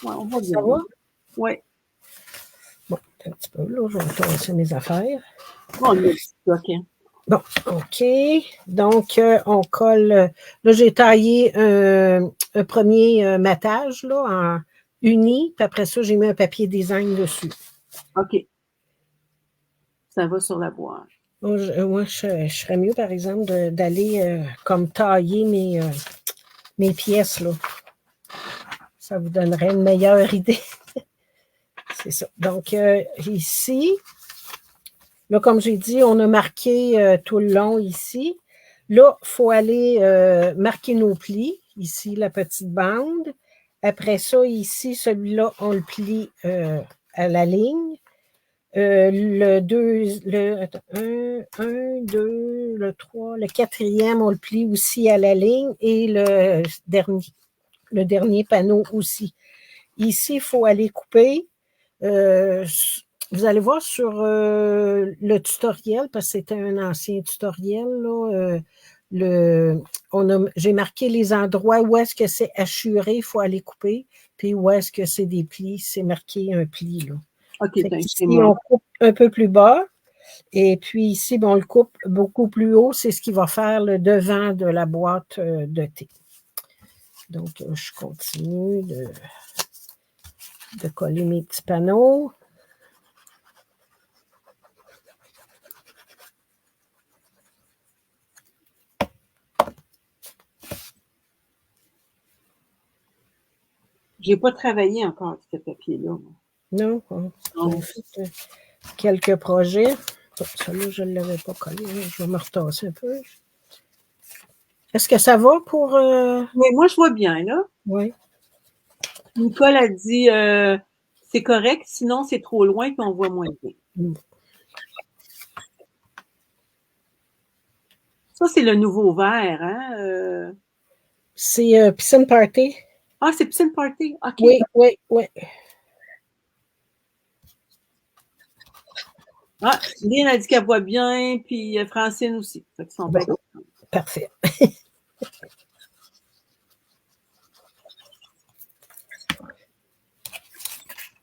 ouais, on va bien. Ça va? Ouais. Bon, un petit peu. Là, je vais tasser mes affaires. Bon, on est OK. Bon, OK. Donc, on colle. Là, j'ai taillé un premier matage là, en uni, puis après ça, j'ai mis un papier design dessus. OK. Ça va sur la boîte. Moi, je serais mieux, par exemple, d'aller comme tailler mes pièces. Là. Ça vous donnerait une meilleure idée. C'est ça. Donc, ici, là, comme j'ai dit, on a marqué tout le long ici. Là, il faut aller marquer nos plis. Ici, la petite bande. Après ça, ici, celui-là, on le plie à la ligne. Le 2, le 1, 2, le 3, le quatrième, on le plie aussi à la ligne et le dernier panneau aussi. Ici, il faut aller couper. Vous allez voir sur le tutoriel, parce que c'était un ancien tutoriel, là, j'ai marqué les endroits où est-ce que c'est hachuré, il faut aller couper, puis où est-ce que c'est des plis, c'est marqué un pli. Là. OK, Ici, on coupe un peu plus bas, et puis ici, on le coupe beaucoup plus haut, c'est ce qui va faire le devant de la boîte de thé. Donc, je continue de coller mes petits panneaux. J'ai pas travaillé encore ce papier-là. Non, on fait quelques projets. Bon, celui-là, je ne l'avais pas collé. Je vais me retasser un peu. Est-ce que ça va pour... Mais moi, je vois bien, là. Oui. Nicole a dit c'est correct, sinon c'est trop loin puis on voit moins bien. Ça, c'est le nouveau verre, hein? C'est Piscine Party. Ah, c'est Piscine Party. OK. Oui, oui, oui. Ah, Lynn a dit qu'elle voit bien, puis Francine aussi. Fait qu'ils sont bien contents. Parfait.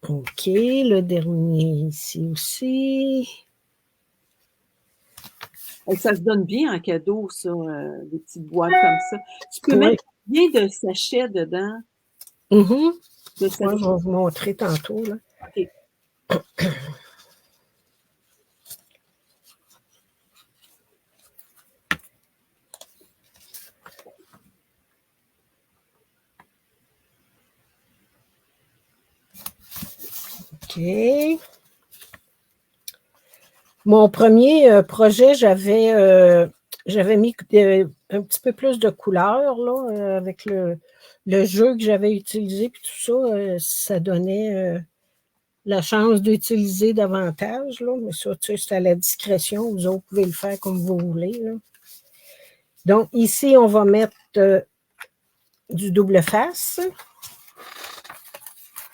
OK, le dernier ici aussi. Ça se donne bien en cadeau, ça, des petites boîtes comme ça. Tu peux Oui. mettre bien de sachets dedans. Mhm. De Moi, sachets. je vais vous montrer tantôt, là. OK. OK. Mon premier projet, j'avais mis un petit peu plus de couleurs là, avec le jeu que j'avais utilisé, puis tout ça, ça donnait la chance d'utiliser davantage. Là, mais ça, tu sais, c'est à la discrétion. Vous autres pouvez le faire comme vous voulez. Là. Donc, ici, on va mettre du double face.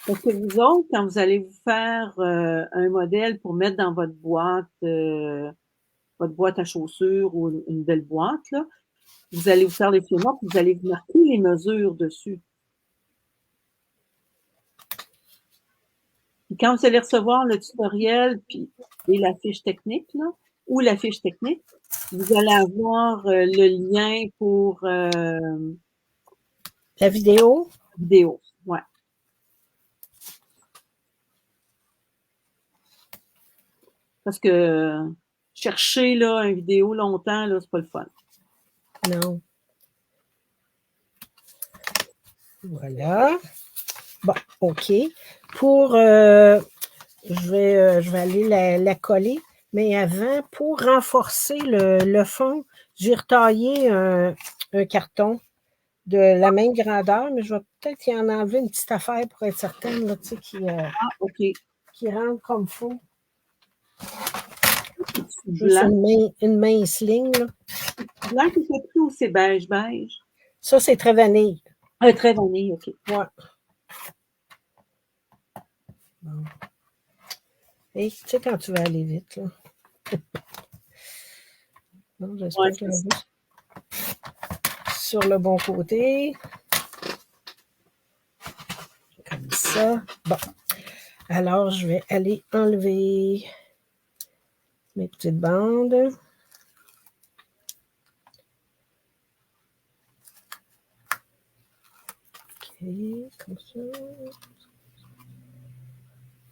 Parce que vous autres, quand vous allez vous faire un modèle pour mettre dans votre boîte à chaussures ou une belle boîte, là, vous allez vous faire les schémas, puis vous allez vous marquer les mesures dessus. Puis quand vous allez recevoir le tutoriel et la fiche technique, là, ou la fiche technique, vous allez avoir le lien pour La vidéo. vidéo. Ouais. Parce que chercher là, une vidéo longtemps, là, c'est pas le fun. Non. Voilà. Bon, OK. Je vais aller la coller, mais avant, pour renforcer le fond, j'ai retaillé un carton de la même grandeur, mais je vais peut-être y en enlever une petite affaire pour être certaine, là, tu sais, Ah, OK. qui rentre comme il faut. Juste Blanc. une mince ligne. Là. Blanc qui fait plus ou c'est beige, beige? Ça, c'est très vanille. Très vanille, OK. Ouais. Bon. Et tu sais, quand tu vas aller vite, là. Non, j'espère que je l'ai sur le bon côté. Comme ça. Bon. Alors, je vais aller enlever mes petites bandes. OK, comme ça.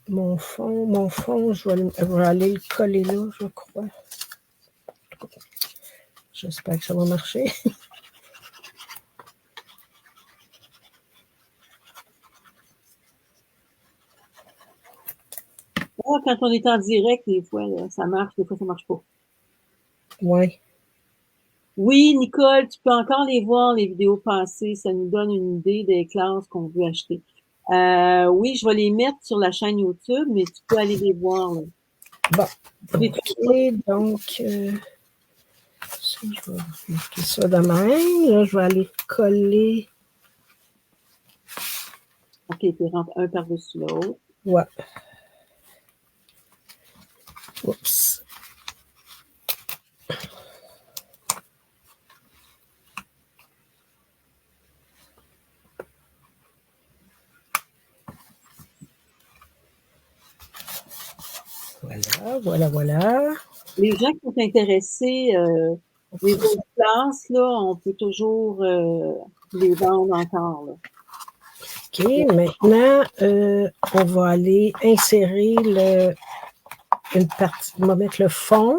Mon fond, je vais aller le coller là, je crois. J'espère que ça va marcher. Ah, quand on est en direct, des fois, là, ça marche, des fois, ça marche pas. Oui. Oui, Nicole, tu peux encore les voir, les vidéos passées. Ça nous donne une idée des classes qu'on veut acheter. Oui, je vais les mettre sur la chaîne YouTube, mais tu peux aller les voir. Là. Bon. OK, donc, ça, je vais marquer ça de même. Là, je vais aller coller. OK, tu rentres un par-dessus l'autre. Ouais. Oups. Voilà. Les gens qui sont intéressés, les autres classes, là, on peut toujours les vendre encore. Là. OK, maintenant, on va aller insérer une partie. On va mettre le fond,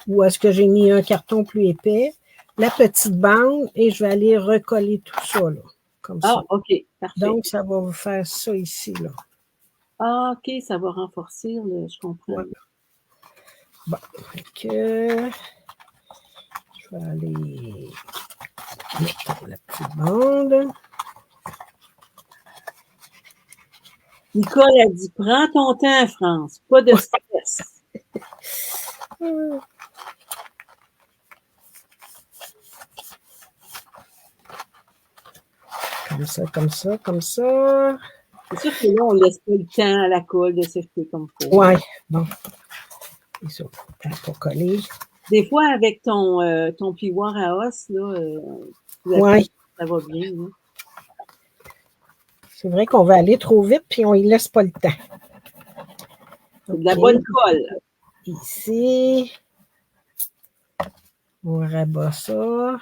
où est-ce que j'ai mis un carton plus épais, la petite bande, et je vais aller recoller tout ça, là, comme ça. Ah, OK, parfait. Donc, ça va vous faire ça ici, là. Ah, OK, ça va renforcer, là, je comprends. Voilà. Bon, je vais aller mettre la petite bande. Nicole a dit, prends ton temps, France, pas de stress. Comme ça. C'est sûr que là, on laisse pas le temps à la colle de s'effectuer comme il faut. Oui, bon. Et ça, pour coller. Des fois, avec ton plioir à os, là, ça va bien. Hein? C'est vrai qu'on va aller trop vite, puis on ne laisse pas le temps. C'est de la bonne colle. Ici. On rabat ça.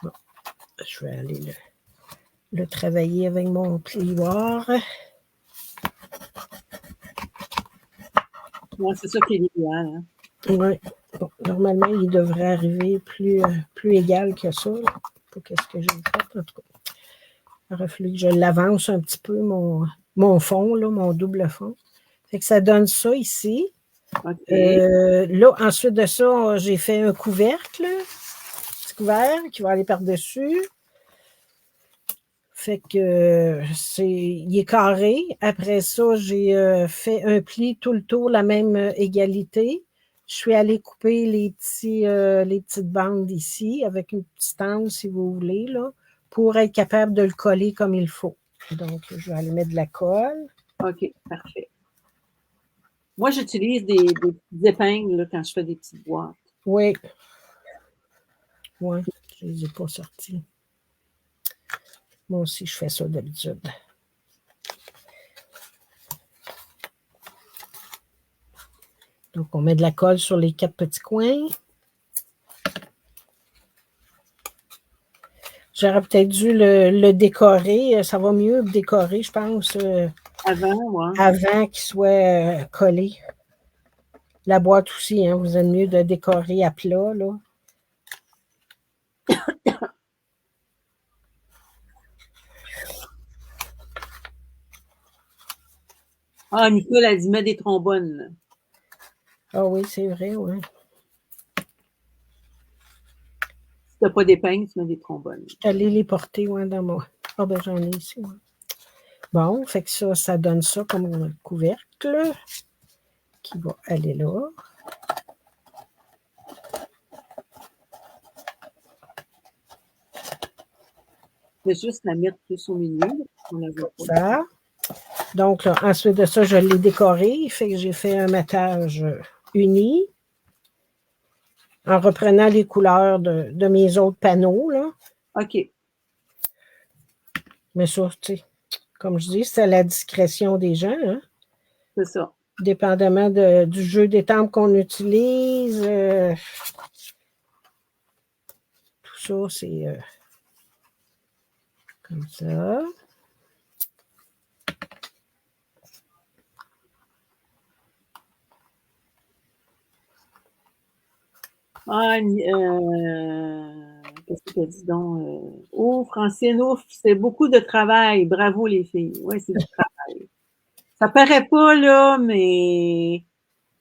Bon, je vais aller le travailler avec mon plioir. Ouais, c'est ça qui est l'idéal. Hein? Oui. Bon, normalement, il devrait arriver plus égal que ça. Là. Pas qu'est-ce que j'ai fait, en tout cas. Il aurait fallu que je l'avance un petit peu, mon fond, là, mon double fond. Fait que ça donne ça ici. Okay. Là, ensuite de ça, j'ai fait un couvercle, petit couvercle qui va aller par-dessus. Fait que il est carré. Après ça, j'ai fait un pli tout le tour, la même égalité. Je suis allée couper les petites bandes ici avec une petite angle, si vous voulez, là, pour être capable de le coller comme il faut. Donc, je vais aller mettre de la colle. OK, parfait. Moi, j'utilise des petites épingles là, quand je fais des petites boîtes. Oui. Oui, je ne les ai pas sortis. Moi aussi, je fais ça d'habitude. Donc, on met de la colle sur les 4 petits coins. J'aurais peut-être dû le décorer. Ça va mieux décorer, je pense, avant qu'il soit collé. La boîte aussi, hein, vous êtes mieux de décorer à plat, là. Ah, Nicole a dit, mets des trombones. Là. Ah oui, c'est vrai, oui. Si tu n'as pas d'épingles, tu mets des trombones. Je suis allée les porter, ouais, dans mon... Ah ben, j'en ai ici, ouais. Bon, fait que ça donne ça comme un couvercle qui va aller là. Je vais juste la mettre plus au milieu. On la voit pas. Ça. Donc, là, ensuite de ça, je l'ai décoré. Fait que j'ai fait un matage uni en reprenant les couleurs de mes autres panneaux, là. OK. Mais ça, tu sais, comme je dis, c'est à la discrétion des gens, hein? C'est ça. Dépendamment du jeu d'étampes qu'on utilise. Tout ça, c'est comme ça. Ah, qu'est-ce que tu as dit donc? Oh, Francine, ouf, c'est beaucoup de travail. Bravo, les filles. Oui, c'est du travail. Ça paraît pas, là, mais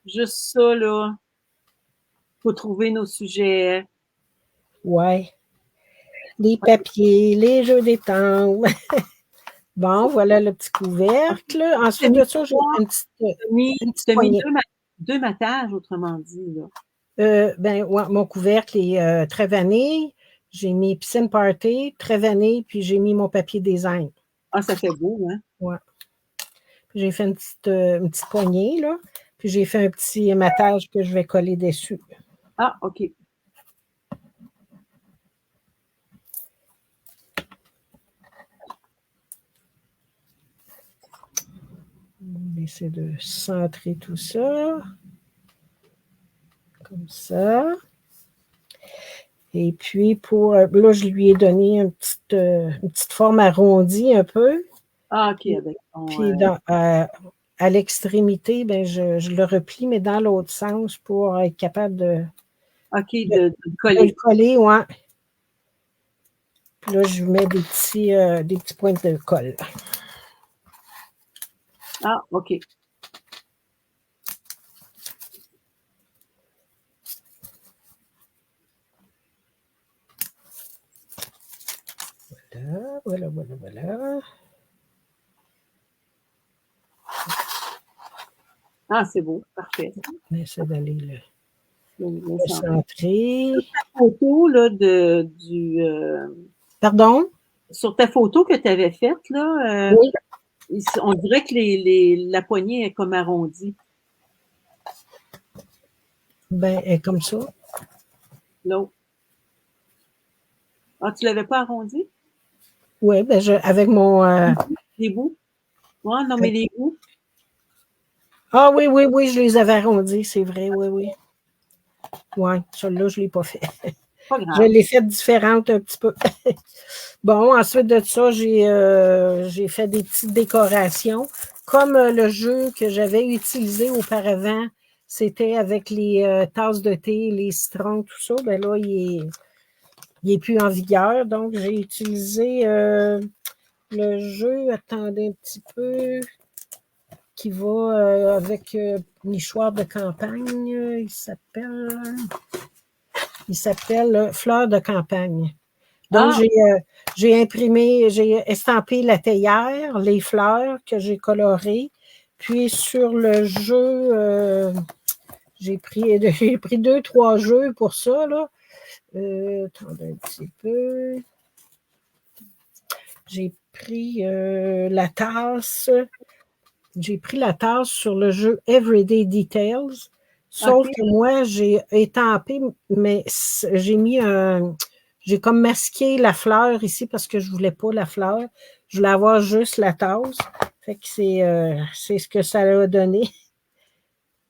juste ça, là. Faut trouver nos sujets. Ouais. Les papiers, les jeux d'étampes. Bon, voilà le petit couvercle. Ensuite de ça, j'ai une petite Tu as mis poignée. deux matages, autrement dit, là. Ben, ouais, mon couvercle est très vanille. J'ai mis piscine party, très vanille, puis j'ai mis mon papier design. Ah, ça fait beau, hein? Ouais. Puis j'ai fait une petite poignée, là. Puis j'ai fait un petit matage que je vais coller dessus. Ah, OK. On va essayer de centrer tout ça. Comme ça. Et puis, là, je lui ai donné une petite forme arrondie un peu. Ah, OK. Avec Puis, à l'extrémité, ben, je le replie, mais dans l'autre sens pour être capable de de le coller. coller, ouais. Puis là, je mets des petits points de colle. Ah, OK. Voilà. Ah, c'est beau. Parfait. On essaie d'aller le centre. centrer. Sur ta photo, là, Pardon? Sur ta photo que tu avais faite, là, Oui. On dirait que la poignée est comme arrondie. Ben, elle est comme ça. L'autre. Ah, tu l'avais pas arrondi? Oui, ben avec mon... Les bouts? Ouais, non, mais les bouts. Ah oui, oui, oui, je les avais arrondis, c'est vrai, oui, oui. Oui, celle-là, je ne l'ai pas fait. Pas Je grave. l'ai fait différente un petit peu. Bon, ensuite de ça, j'ai fait des petites décorations. Comme le jeu que j'avais utilisé auparavant, c'était avec les tasses de thé, les citrons, tout ça, ben là, il est plus en vigueur. Donc, j'ai utilisé le jeu, attendez un petit peu, qui va avec nichoir de campagne. Il s'appelle Fleur de campagne. Donc, Ah, j'ai imprimé, j'ai estampé la théière, les fleurs que j'ai colorées. Puis sur le jeu, j'ai pris 2, 3 jeux pour ça. Là. Attendez un petit peu. J'ai pris la tasse. J'ai pris la tasse sur le jeu Everyday Details. Sauf OK. que moi, j'ai étampé, mais j'ai mis un. J'ai comme masqué la fleur ici parce que je ne voulais pas la fleur. Je voulais avoir juste la tasse. Fait que c'est ce que ça a donné.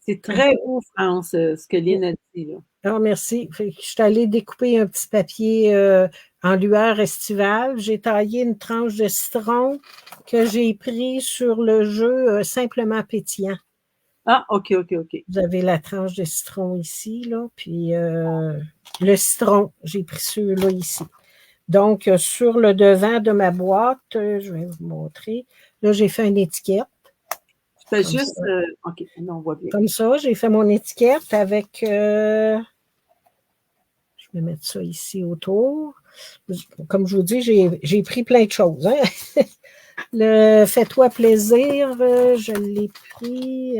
C'est très beau, France, ce que Lynn a dit, là. Ah, merci. Fait que je suis allée découper un petit papier en lueur estivale. J'ai taillé une tranche de citron que j'ai pris sur le jeu Simplement pétillant. Ah, OK, OK, OK. Vous avez la tranche de citron ici, là, puis le citron, j'ai pris celui-là ici. Donc, sur le devant de ma boîte, je vais vous montrer. Là, j'ai fait une étiquette. Tu fais Comme ça. juste. OK, non, on voit bien. Comme ça, j'ai fait mon étiquette avec. Je vais mettre ça ici autour. Comme je vous dis, j'ai pris plein de choses. Hein? Le Fais-toi plaisir, je l'ai pris.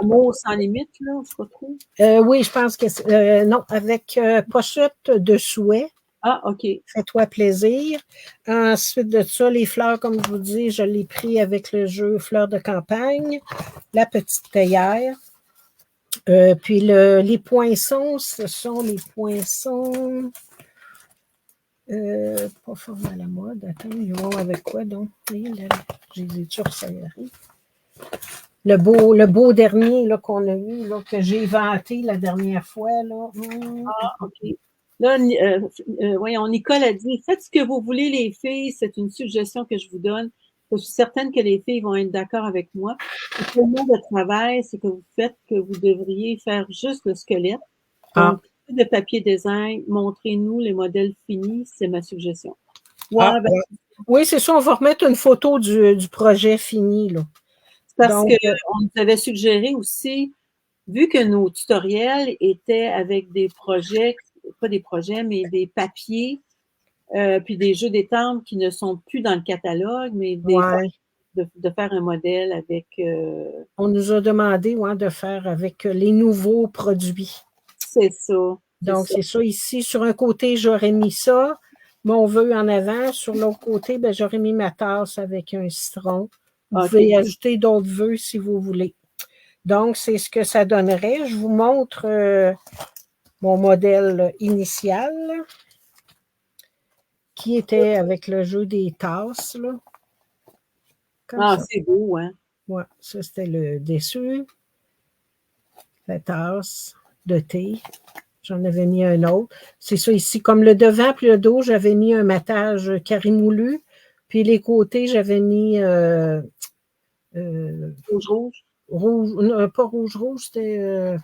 Amour sans limite, là, c'est pas trop. Oui, je pense que non, avec pochette de souhait. Ah, OK. Fais-toi plaisir. Ensuite de ça, les fleurs, comme je vous dis, je l'ai pris avec le jeu Fleurs de campagne, la petite théière. Puis les poinçons, ce sont les poinçons pas forme à la mode. Attends, ils vont avec quoi donc? J'ai des resserrés. Le beau dernier là, qu'on a eu, là, que j'ai vanté la dernière fois. Là. Ah, OK. Là, voyons, Nicole a dit, faites ce que vous voulez, les filles. C'est une suggestion que je vous donne. Je suis certaine que les filles vont être d'accord avec moi. C'est tellement de travail, c'est que vous faites que vous devriez faire juste le squelette. Ah, Donc, de papier design, montrez-nous les modèles finis, c'est ma suggestion. Ouais, ah, ben, ouais. Oui, c'est ça. On va remettre une photo du projet fini. Là. c'est parce Donc, qu'on nous avait suggéré aussi, vu que nos tutoriels étaient avec des projets, pas des projets, mais des papiers, puis des jeux d'étampes qui ne sont plus dans le catalogue, mais ouais. de faire un modèle avec. On nous a demandé ouais, de faire avec les nouveaux produits. C'est ça, c'est Donc, ça. c'est ça ici. Sur un côté, j'aurais mis ça, mon vœu en avant. Sur l'autre côté, ben, j'aurais mis ma tasse avec un citron. Vous OK. pouvez ajouter d'autres vœux si vous voulez. Donc, c'est ce que ça donnerait. Je vous montre mon modèle initial qui était avec le jeu des tasses. Là. Comme Ah, ça. c'est beau, hein? Ouais, ça, c'était le dessus. La tasse de thé. J'en avais mis un autre. C'est ça ici. Comme le devant puis le dos, j'avais mis un matage carré moulu. Puis les côtés, j'avais mis Rouge. rouge, non, pas rouge, c'était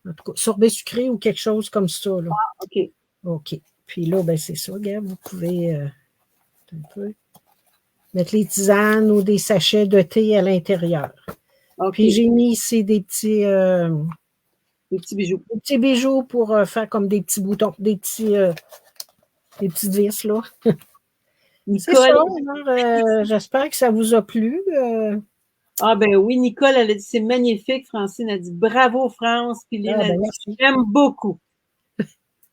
en tout cas, sorbet sucré ou quelque chose comme ça. Là. OK. OK. Puis là, ben, c'est ça, regarde, vous pouvez un peu, mettre les tisanes ou des sachets de thé à l'intérieur. OK. Puis j'ai mis ici Des petits bijoux. des petits bijoux pour faire comme des petits boutons, des petites vis, là. C'est ça. Nicole. Alors, j'espère que ça vous a plu. Ah, ben oui, Nicole, elle a dit c'est magnifique. Francine a dit bravo, France. Puis Lynn a Ben, dit merci. j'aime beaucoup.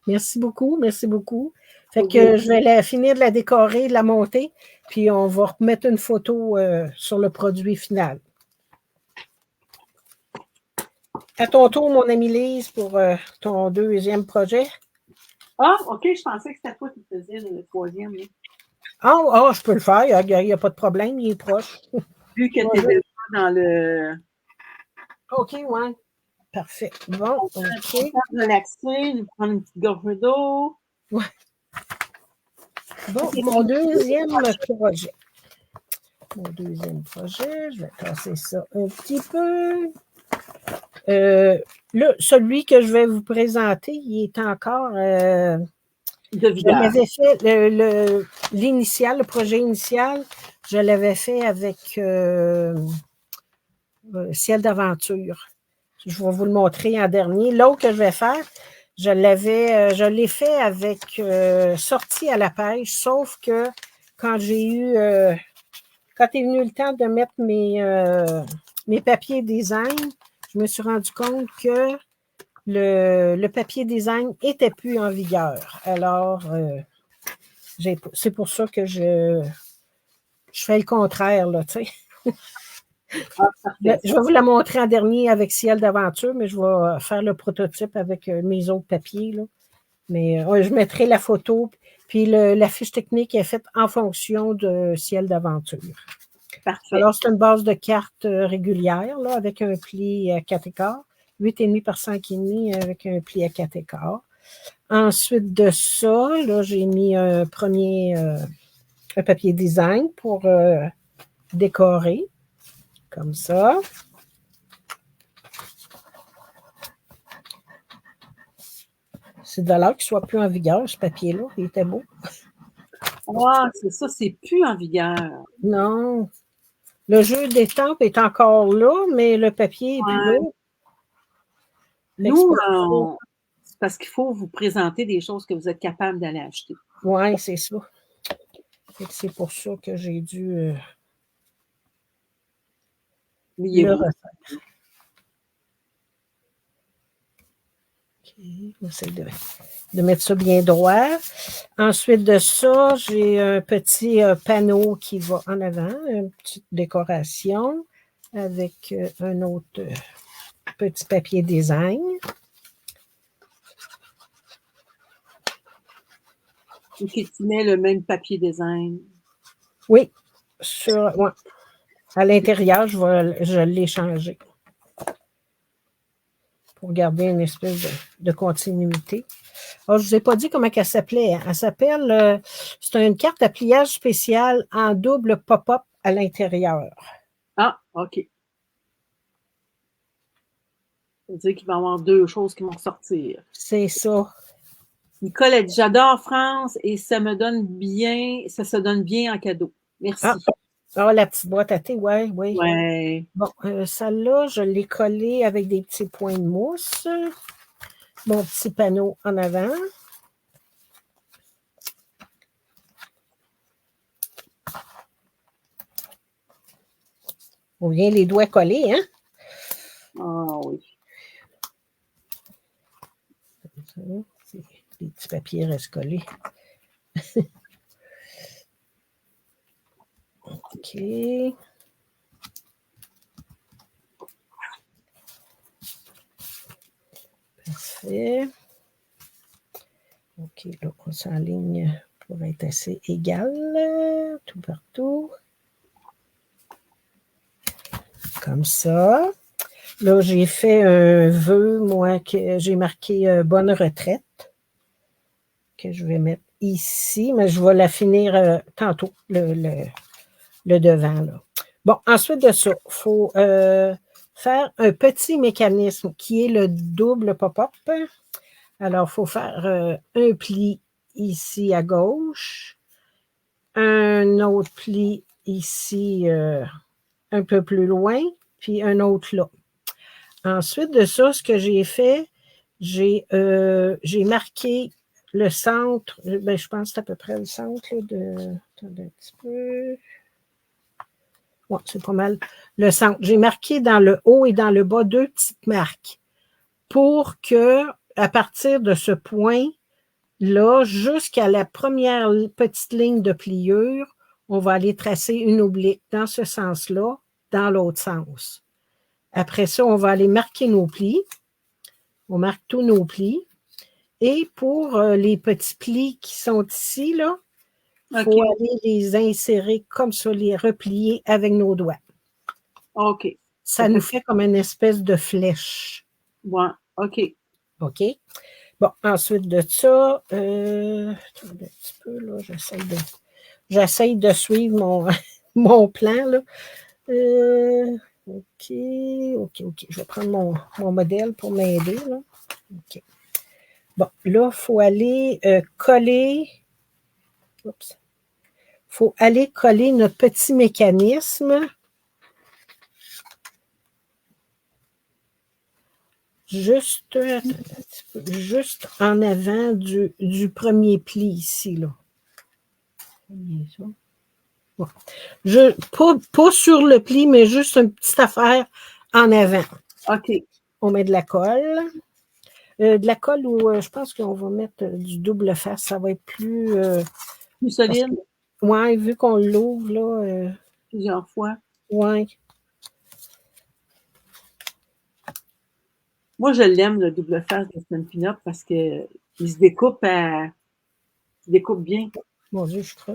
Merci beaucoup. Merci beaucoup. Fait que je vais finir de la décorer, de la monter, puis on va remettre une photo sur le produit final. À ton tour, mon amie Lise, pour ton deuxième projet. Ah, OK, je pensais que c'était toi qui faisais le troisième. Là. Ah, je peux le faire, il n'y a pas de problème, il est proche. Vu que Moi, tu es dans le... OK, ouais. Parfait. Bon, OK. Relaxer, je vais prendre une petite gorgée d'eau. Ouais. Bon, mon deuxième projet. Mon deuxième projet, je vais tasser ça un petit peu. Là, celui que je vais vous présenter, il est encore... De je vigueur. l'avais fait, l'initial, le projet initial, je l'avais fait avec Ciel d'aventure. Je vais vous le montrer en dernier. L'autre que je vais faire, je l'ai fait avec sortie à la pêche, sauf que quand quand est venu le temps de mettre mes papiers design, je me suis rendu compte que le papier design n'était plus en vigueur. Alors, c'est pour ça que je fais le contraire, là, tu sais. Je vais vous la montrer en dernier avec Ciel d'aventure, mais je vais faire le prototype avec mes autres papiers, là. Mais je mettrai la photo, puis la fiche technique est faite en fonction de Ciel d'aventure. Parfait. Alors, c'est une base de cartes régulière, là, avec un pli à 4 écarts, 8,5 par 5,5 avec un pli à 4 écarts. Ensuite de ça, là, j'ai mis un papier design pour décorer, comme ça. C'est de valeur qu'il ne soit plus en vigueur, ce papier-là. Il était beau. Ah, c'est ça, c'est plus en vigueur. Non. Le jeu d'étampes est encore là, mais le papier est plus beau. Nous, c'est parce qu'il faut vous présenter des choses que vous êtes capable d'aller acheter. Oui, c'est ça. C'est pour ça que j'ai dû le refaire. OK, j'essaie de mettre ça bien droit. Ensuite de ça, j'ai un petit panneau qui va en avant, une petite décoration avec un autre petit papier design. OK, tu mets le même papier design. Oui, ouais. À l'intérieur, je l'ai changé pour garder une espèce de continuité. Alors, je ne vous ai pas dit comment elle s'appelait. Elle s'appelle, c'est une carte à pliage spéciale en double pop-up à l'intérieur. Ah, OK. Ça veut dire qu'il va y avoir deux choses qui vont sortir. C'est ça. Nicole a dit, j'adore France et ça se donne bien en cadeau. Merci. Ah, la petite boîte à thé, oui. Ouais. Bon, celle-là, je l'ai collée avec des petits points de mousse. Mon petit panneau en avant. On vient les doigts collés, hein? Ah oui. C'est des petits papiers restent collés. OK. Parfait. OK, là, on s'enligne pour être assez égal, tout partout. Comme ça. Là, j'ai fait un vœu, moi, que j'ai marqué bonne retraite, que je vais mettre ici, mais je vais la finir tantôt, le devant, là. Bon, ensuite de ça, il faut faire un petit mécanisme qui est le double pop-up. Alors, il faut faire un pli ici à gauche, un autre pli ici un peu plus loin, puis un autre là. Ensuite de ça, ce que j'ai fait, j'ai marqué le centre, ben, je pense que c'est à peu près le centre là, attendez un petit peu. Ouais, c'est pas mal le centre. J'ai marqué dans le haut et dans le bas 2 petites marques pour que, à partir de ce point-là, jusqu'à la première petite ligne de pliure, on va aller tracer une oblique dans ce sens-là, dans l'autre sens. Après ça, on va aller marquer nos plis. On marque tous nos plis. Et pour les petits plis qui sont ici, là, il faut aller les insérer comme ça, les replier avec nos doigts. OK. Ça nous fait comme une espèce de flèche. Ouais, OK. OK? Bon, ensuite de ça, attendez un petit peu, là, j'essaie de suivre mon plan, là. OK. Je vais prendre mon modèle pour m'aider, là. OK. Bon, là, il faut aller coller. Oups. Il faut aller coller notre petit mécanisme juste en avant du premier pli ici, là. Bon. Pas sur le pli, mais juste une petite affaire en avant. OK. On met de la colle. De la colle ou je pense qu'on va mettre du double face. Ça va être plus solide? Oui, vu qu'on l'ouvre, là. Plusieurs fois. Oui. Moi, je l'aime, le double face de Stampin' Up parce qu'il se découpe bien. Mon Dieu, je crois.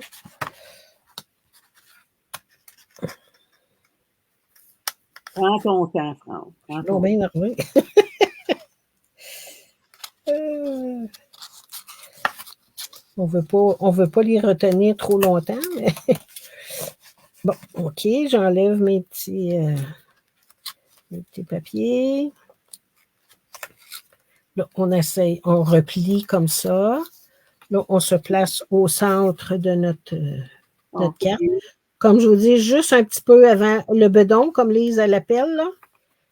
Prends ton temps, France. Je suis bien énervée. On veut pas les retenir trop longtemps, mais bon, OK, j'enlève mes petits papiers. Là, on replie comme ça. Là, on se place au centre de notre carte. Comme je vous dis, juste un petit peu avant le bedon, comme Lise l'appelle, là.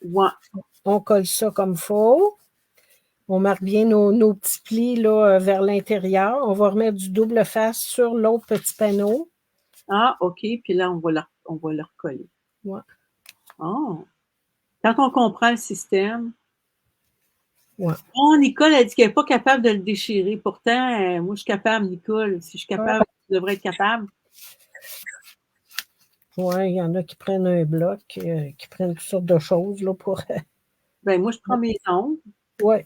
Ouais. On colle ça comme il faut. On marque bien nos petits plis là, vers l'intérieur. On va remettre du double face sur l'autre petit panneau. Ah, OK. Puis là, on va le recoller. Ouais. Oh. Quand on comprend le système. Ouais. Oh, Nicole a dit qu'elle n'est pas capable de le déchirer. Pourtant, moi, je suis capable, Nicole. Si je suis capable, tu devrais être capable. Oui, il y en a qui prennent un bloc, qui prennent toutes sortes de choses là, pour. Ben, moi, je prends mes ongles. Oui.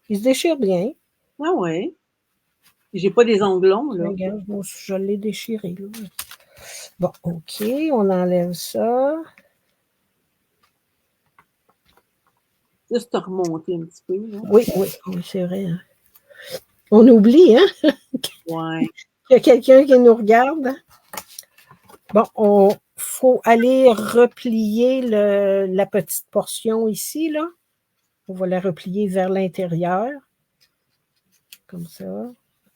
Ils se déchirent bien. Ah ouais. J'ai pas des ongles longs, là. Regarde, moi, je l'ai déchiré. Là. Bon, OK, on enlève ça. Juste remonter un petit peu, là. Oui, c'est vrai. Hein. On oublie, hein? Ouais. qu'il y a quelqu'un qui nous regarde. Bon, il faut aller replier la petite portion ici, là. On va la replier vers l'intérieur. Comme ça.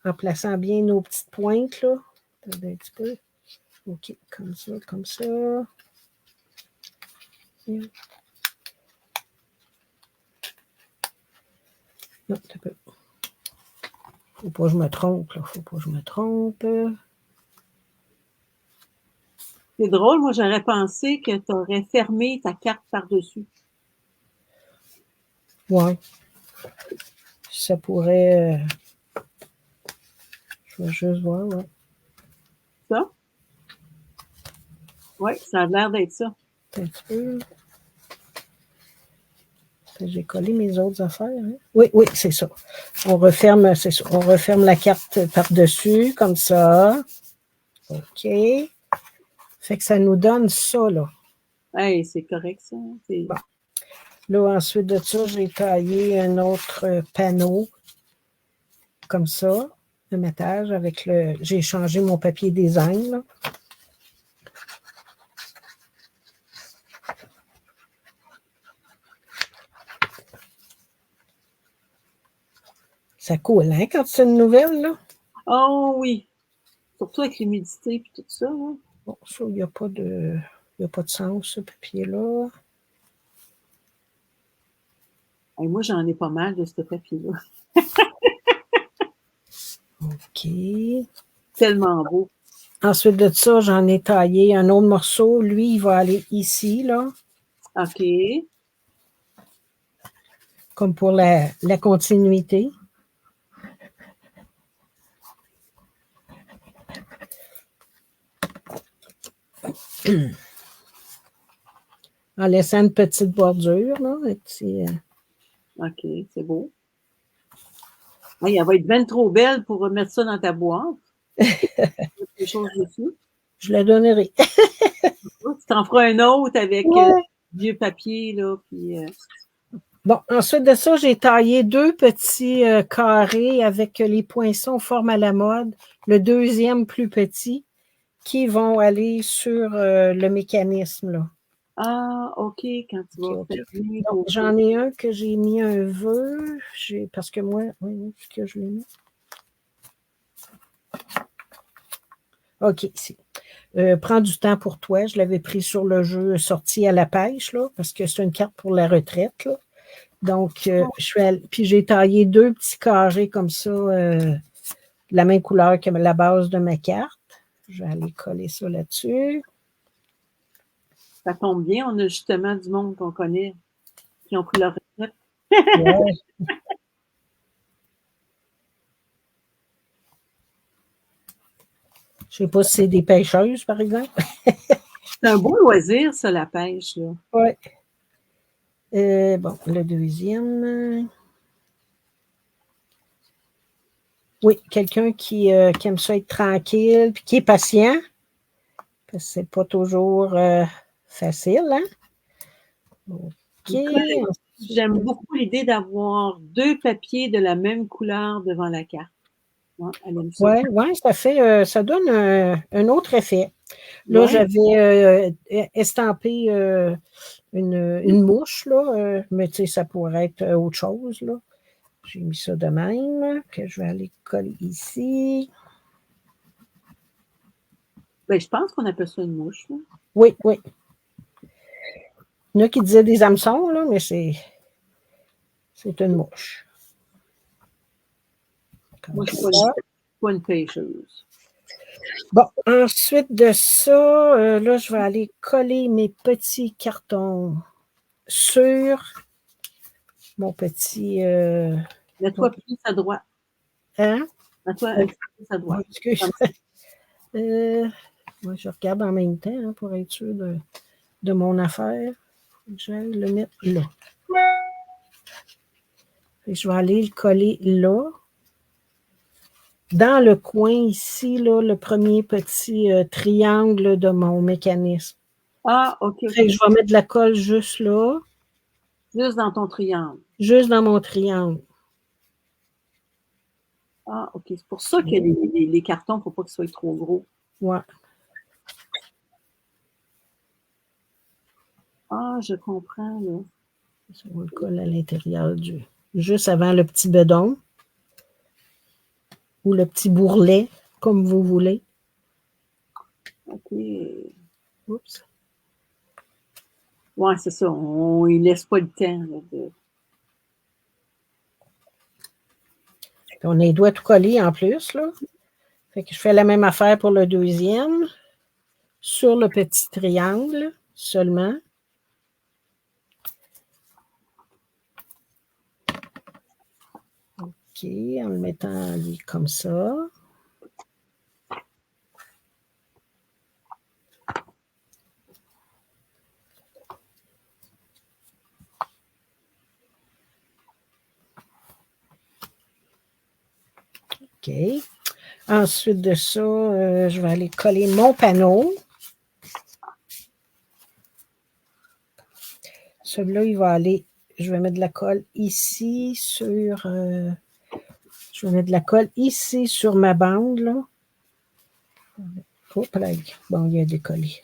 En plaçant bien nos petites pointes, là. Attendez un petit peu. OK, comme ça, comme ça. Non, un peu. Faut pas que je me trompe, là. Faut pas que je me trompe. C'est drôle, moi, j'aurais pensé que tu aurais fermé ta carte par-dessus. Ouais. Ça pourrait. Je vais juste voir, ouais. Ça? Oui, ça a l'air d'être ça. Un petit peu. J'ai collé mes autres affaires. Hein? Oui, c'est ça. On referme la carte par-dessus, comme ça. OK. Fait que ça nous donne ça, là. Hey, c'est correct, ça. Bon. Là, ensuite de ça, j'ai taillé un autre panneau, comme ça, un métage avec le. J'ai changé mon papier design, là. Ça coule, hein, quand c'est une nouvelle, là? Oh oui. Surtout avec l'humidité et tout ça, là. Bon, ça, il n'y a pas de sens, ce papier-là. Hey, moi, j'en ai pas mal de ce papier-là. OK. Tellement beau. Ensuite de ça, j'en ai taillé un autre morceau. Lui, il va aller ici, là. OK. Comme pour la continuité. En laissant une petite bordure, là. Un petit, OK, c'est beau. Hey, elle va être bien trop belle pour remettre ça dans ta boîte. Des choses dessus. Je la donnerai. Tu t'en feras un autre avec Ouais. vieux papier, là, puis... Bon, ensuite de ça, j'ai taillé 2 petits carrés avec les poinçons forme à la mode. Le deuxième plus petit qui vont aller sur le mécanisme, là. Ah, OK, quand tu vas OK. fermer Donc, pour... j'en ai un que j'ai mis un vœu. Parce que moi, oui, ce que je l'ai mis. OK, ici. Prends du temps pour toi. Je l'avais pris sur le jeu sorti à la pêche, là, parce que c'est une carte pour la retraite, là. Donc, puis j'ai taillé 2 petits carrés comme ça, de la même couleur que la base de ma carte. Je vais aller coller ça là-dessus. Ça tombe bien, on a justement du monde qu'on connaît qui ont pris leur retraite. Ouais. Je ne sais pas si c'est des pêcheuses, par exemple. C'est un beau loisir, ça, la pêche, là. Oui. Bon, le deuxième. Oui, quelqu'un qui aime ça être tranquille, puis qui est patient. Parce que c'est pas toujours facile, hein? OK. J'aime beaucoup l'idée d'avoir 2 papiers de la même couleur devant la carte. Ouais, elle aime ça. Oui, ça fait, ça donne un autre effet. Là, Ouais. j'avais estampé une mouche, là, mais tu sais, ça pourrait être autre chose, là. J'ai mis ça de même, que je vais aller coller ici. Ben, je pense qu'on appelle ça une mouche, là. Oui, oui. Il y en a qui disaient des hameçons, là, mais c'est une mouche. Moi, je ne suis pas une pêcheuse. Bon, ensuite de ça, là, je vais aller coller mes petits cartons sur mon petit... Mets-toi plus à droite. Hein? Mets-toi plus à droite. Excuse. Moi, je regarde en même temps hein, pour être sûr de mon affaire. Je vais le mettre là. Et je vais aller le coller là. Dans le coin ici, là, le premier petit triangle de mon mécanisme. Ah, OK. Fait que je vais mettre de la colle juste là. Juste dans ton triangle. Juste dans mon triangle. Ah, OK. C'est pour ça que les cartons, il ne faut pas qu'ils soient trop gros. Ouais. Ah, je comprends, là. On le colle à l'intérieur juste avant le petit bedon. Ou le petit bourrelet, comme vous voulez. OK. Oups. Ouais, c'est ça. On ne laisse pas le temps. Là, On a les doigts tout collés en plus, là. Fait que je fais la même affaire pour le deuxième. Sur le petit triangle seulement. OK, en le mettant lui comme ça. OK. Ensuite de ça, je vais aller coller mon panneau. Celui-là, il va aller, je vais mettre de la colle ici sur, je vais mettre de la colle ici sur ma bande, là. Hop là, bon, il a décollé.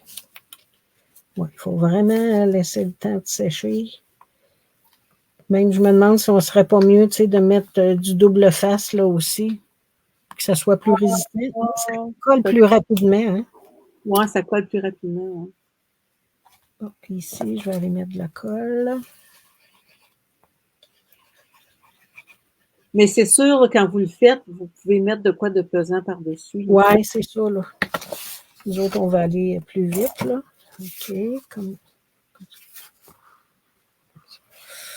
Ouais, il faut vraiment laisser le temps de sécher. Même, je me demande si on ne serait pas mieux, tu sais, de mettre du double face, là, aussi, que ça soit plus résistant. Ça colle plus rapidement, hein. ouais, ça colle plus rapidement. Hein. Bon, puis ici, je vais aller mettre de la colle. Mais c'est sûr, quand vous le faites, vous pouvez mettre de quoi de pesant par-dessus. Oui, c'est ça, là. Nous autres, on va aller plus vite, là. OK, comme...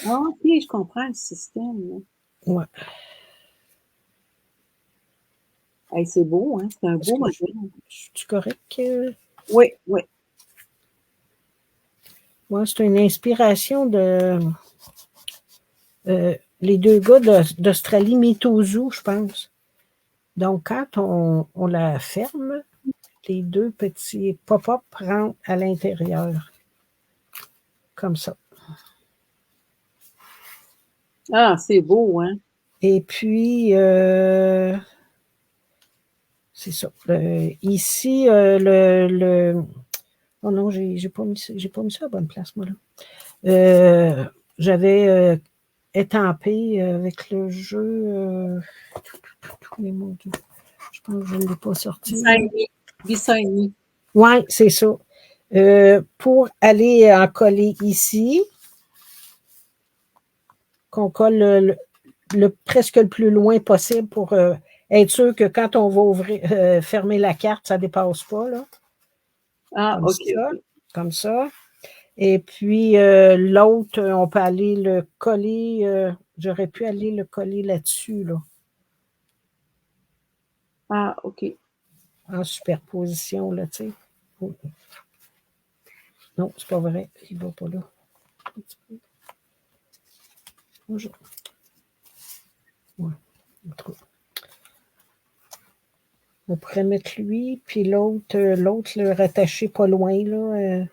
Ah, OK, je comprends le système. Là. Ouais. Hey, c'est beau, hein? C'est un beau modèle. C'est correct? Oui, oui. Moi, c'est une inspiration de... les 2 gars d'Australie, Mitozu, je pense. Donc, quand on la ferme, les deux petits pop-up rentrent à l'intérieur. Comme ça. Ah, c'est beau, hein? Et puis, c'est ça. Ici, oh non, j'ai pas mis ça à la bonne place, moi, là. J'avais étampé avec le jeu. Je pense que je ne l'ai pas sorti. Bissagni. Oui, c'est ça. Pour aller en coller ici, qu'on colle presque le plus loin possible pour être sûr que quand on va ouvrir, fermer la carte, ça ne dépasse pas. Là. Ah, Comme OK, ça. OK. Comme ça. Et puis, l'autre, on peut aller le coller. J'aurais pu aller le coller là-dessus, là, Ah, OK. en superposition, là, tu sais. Oh. Non, c'est pas vrai. Il ne va pas là. Bonjour. Ouais. On pourrait mettre lui, puis l'autre, le rattacher pas loin, là.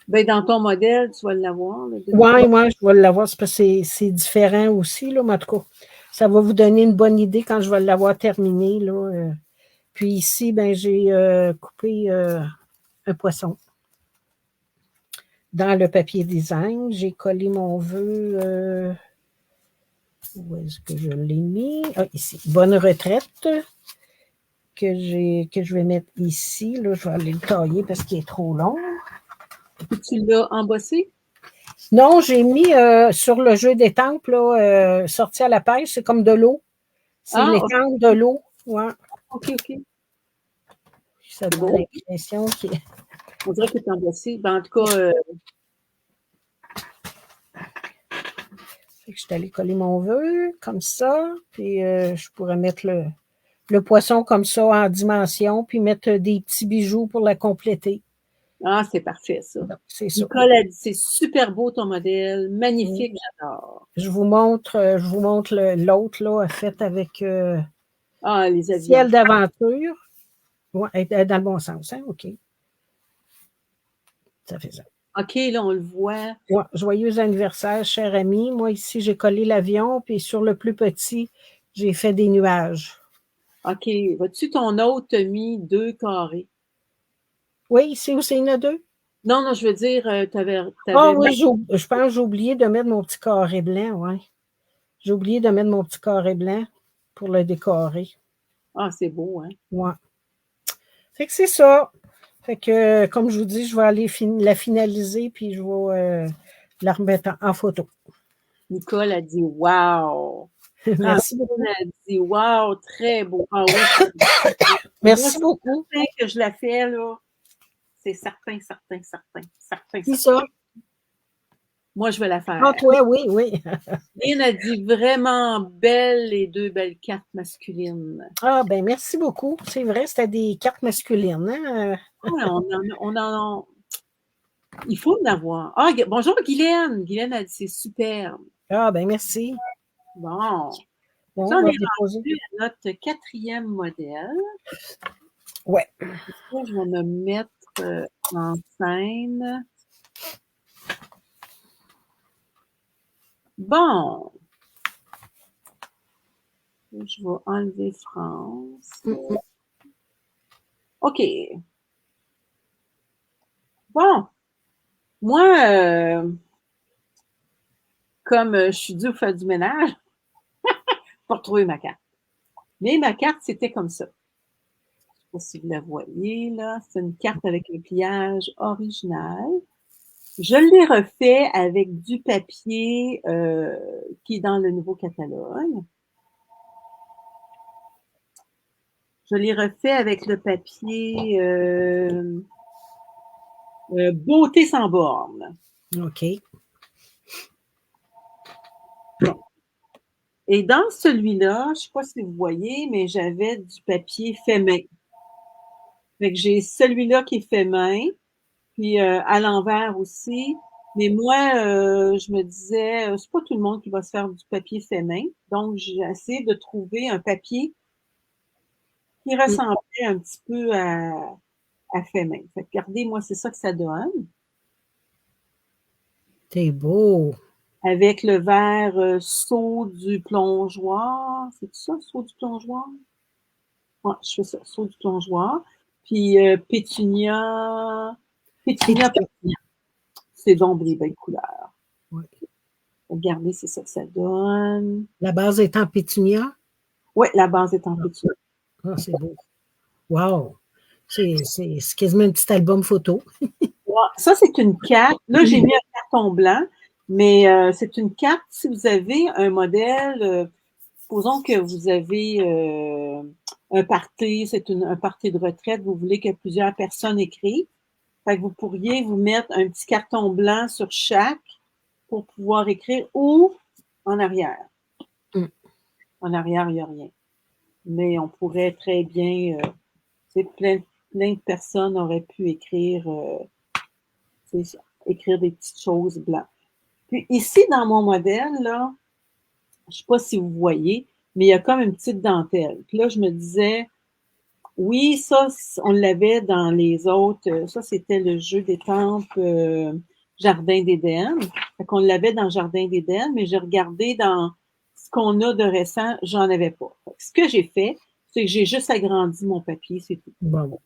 Ben, dans ton modèle, tu vas l'avoir. Oui, moi, je vais l'avoir. C'est parce que c'est différent aussi, là, mais en tout cas, ça va vous donner une bonne idée quand je vais l'avoir terminé, là. Puis ici, ben, j'ai coupé un poisson. Dans le papier design, j'ai collé mon vœu. Où est-ce que je l'ai mis? Ah, ici. Bonne retraite. Que je vais mettre ici. Là, je vais aller le tailler parce qu'il est trop long. Puis tu l'as embossé? Non, j'ai mis sur le jeu d'étampe, là, sorti à la pêche, c'est comme de l'eau. C'est Ah, l'étampe de l'eau. Ouais. OK, OK. Ça donne Bon, l'impression qu'il est. on dirait que tu es embossé. Ben, en tout cas, Je suis allée coller mon vœu comme ça, puis je pourrais mettre le poisson comme ça en dimension, puis mettre des petits bijoux pour la compléter. ah, c'est parfait, ça. Donc, c'est ça. Nicole a dit, c'est super beau ton modèle. Magnifique, j'adore. Je vous montre l'autre, là, fait avec Ah, les avions. ciel d'aventure. Ouais, dans le bon sens, hein? OK. Ça fait ça. OK, là, on le voit. Ouais, joyeux anniversaire, cher ami. Moi, ici, j'ai collé l'avion, puis sur le plus petit, j'ai fait des nuages. OK. Vois-tu, ton autre t'a mis 2 carrés? Oui, ici aussi, il y en a deux. Non, non, je veux dire, Ah t'avais oui, je pense que j'ai oublié de mettre mon petit carré blanc, oui. J'ai oublié de mettre mon petit carré blanc pour le décorer. Ah, c'est beau, hein? Ouais. Fait que c'est ça. Fait que, comme je vous dis, je vais aller la finaliser, puis je vais la remettre en photo. Nicole a dit wow! Merci beaucoup. Francine a dit wow, très beau. Ah oui. Merci beaucoup. Moi, que je la fais, là, c'est certain, certain, certain, certain, Qui certain. ça? Moi, je vais la Ah, faire. toi, oui, oui. Lynn a dit vraiment belles, les 2 belles cartes masculines. Ah, ben merci beaucoup. C'est vrai, c'était des cartes masculines. Hein? Ouais, il faut en avoir. Ah, bonjour Guylaine. Guylaine a dit c'est superbe. Ah, ben merci. Bon. Bon, Ça, on on va est déposer. rendu à notre 4e modèle. Ouais. Là, je vais me mettre en scène. Bon. Je vais enlever France. OK. Bon. Moi, comme je suis due au faire du ménage, pour retrouver ma carte. Mais ma carte, c'était comme ça. Je ne sais pas si vous la voyez, là. C'est une carte avec un pliage original. Je l'ai refait avec du papier qui est dans le nouveau catalogue. Je l'ai refait avec le papier Beauté sans borne. OK. Et dans celui-là, je ne sais pas si vous voyez, mais j'avais du papier fait main. Fait que j'ai celui-là qui est fait main, puis à l'envers aussi. Mais moi, je me disais, c'est pas tout le monde qui va se faire du papier fait main. Donc, j'ai essayé de trouver un papier qui ressemblait un petit peu à fait main. Fait que regardez, moi, c'est ça que ça donne. C'est beau. Avec le verre saut du plongeoir. C'est ça, saut du plongeoir? Ouais, je fais ça, saut du plongeoir. Puis pétunia pétunia. C'est donc des belles couleurs. Oui. Regardez, c'est ça que ça donne. La base est en pétunia? Oui, la base est en pétunia. Ah, c'est beau. Wow! C'est quasiment un petit album photo. Ouais, ça, c'est une carte. Là, j'ai mis un carton blanc, mais c'est une carte. Si vous avez un modèle, supposons que vous avez un party, un party de retraite, vous voulez que plusieurs personnes écrivent. Fait que vous pourriez vous mettre un petit carton blanc sur chaque pour pouvoir écrire ou en arrière. En arrière, il n'y a rien. Mais on pourrait très bien, plein de personnes auraient pu écrire, écrire des petites choses blanches. Puis ici, dans mon modèle, là, je ne sais pas si vous voyez, mais il y a comme une petite dentelle. Puis là, je me disais, oui, ça, on l'avait dans les autres. Ça, c'était le jeu des temples Jardin d'Éden. Fait qu'on l'avait dans Jardin d'Éden, mais j'ai regardé dans ce qu'on a de récent, j'en avais pas. Fait que ce que j'ai fait, c'est que j'ai juste agrandi mon papier, c'est tout. Bon.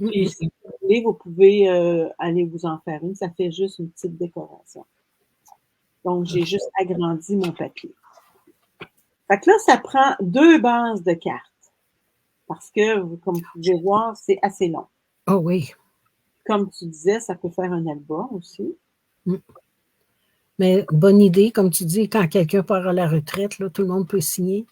Puis, si vous voulez, vous pouvez aller vous en faire une. Ça fait juste une petite décoration. Donc, j'ai juste agrandi mon papier. Fait que là, ça prend 2 bases de cartes. Parce que, comme vous pouvez voir, c'est assez long. Oh oui. Comme tu disais, ça peut faire un album aussi. Mais bonne idée, comme tu dis, quand quelqu'un part à la retraite, là, tout le monde peut signer.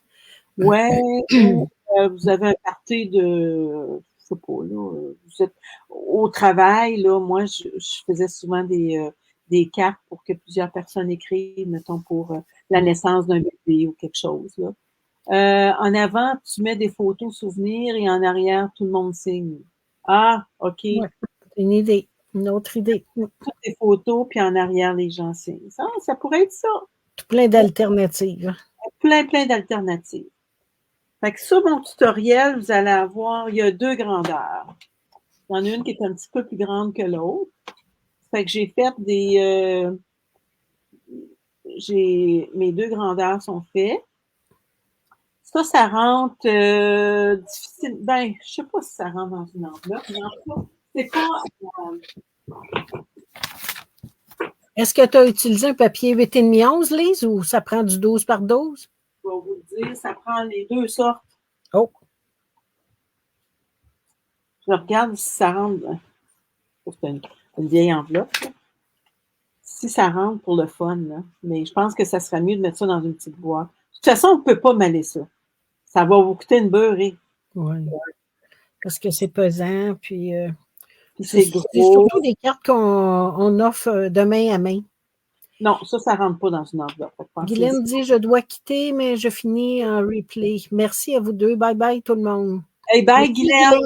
Ouais, ou vous avez un party de, je sais pas, là, vous êtes au travail, là, moi, je faisais souvent des cartes pour que plusieurs personnes écrivent, mettons, pour la naissance d'un bébé ou quelque chose, là. En avant, tu mets des photos souvenirs et en arrière, tout le monde signe. Ah, OK. Ouais, une idée, une autre idée. Toutes les photos, puis en arrière, les gens signent. Ça pourrait être ça. Tout plein d'alternatives. Plein d'alternatives. Fait que sur mon tutoriel, vous allez avoir, il y a 2 grandeurs. Il y en a une qui est un petit peu plus grande que l'autre. Fait que j'ai fait mes 2 grandeurs sont faites. Ça rentre difficile. Ben, je sais pas si ça rentre dans une enveloppe, mais en tout cas, c'est pas. Est-ce que tu as utilisé un papier 8,5 11, Lise, ou ça prend du 12 par 12? Je vais vous le dire, ça prend les 2 sortes. Oh! Je regarde si ça rentre. C'est une vieille enveloppe. Là. Si ça rentre pour le fun, là. Mais je pense que ça serait mieux de mettre ça dans une petite boîte. De toute façon, on ne peut pas mêler ça. Ça va vous coûter une beurrée. Oui. Parce que c'est pesant, puis c'est gros. C'est surtout des cartes qu'on offre de main à main. Non, ça ne rentre pas dans une enveloppe. Guylaine dit, je dois quitter, mais je finis en replay. Merci à vous deux. Bye bye tout le monde. Hey, bye Guylaine.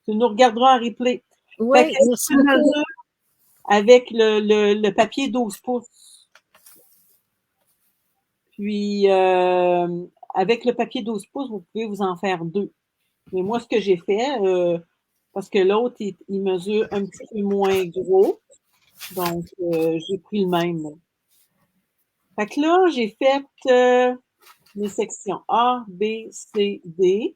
Tu nous regarderas en replay. Oui, merci beaucoup. Avec le papier 12 pouces. Puis, avec le papier 12 pouces, vous pouvez vous en faire 2. Mais moi, ce que j'ai fait, parce que l'autre, il mesure un petit peu moins gros. Donc, j'ai pris le même. Fait que là, j'ai fait mes sections A, B, C, D.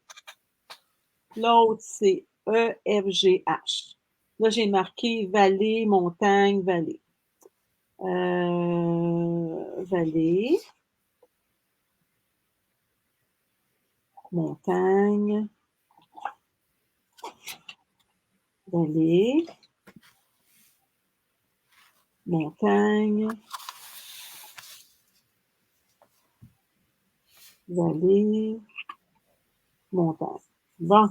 L'autre, c'est E, F, G, H. Là, j'ai marqué vallée, montagne, vallée. Vallée. Montagne. Vallée. Montagne. Vallée. Montagne. Bon.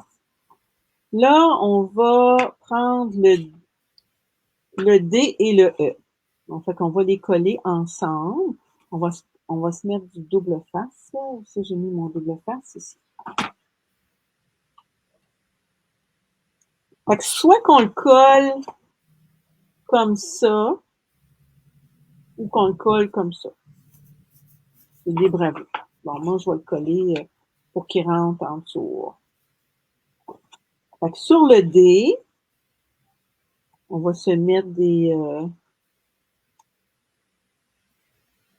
Là, on va prendre le D et le E. Donc, fait qu'on va les coller ensemble. On va se mettre du double face. Ça, j'ai mis mon double face ici. Fait que soit qu'on le colle comme ça, ou qu'on le colle comme ça. C'est libre à vous. Bon, moi, je vais le coller pour qu'il rentre en dessous. Fait que sur le dé, on va se mettre des...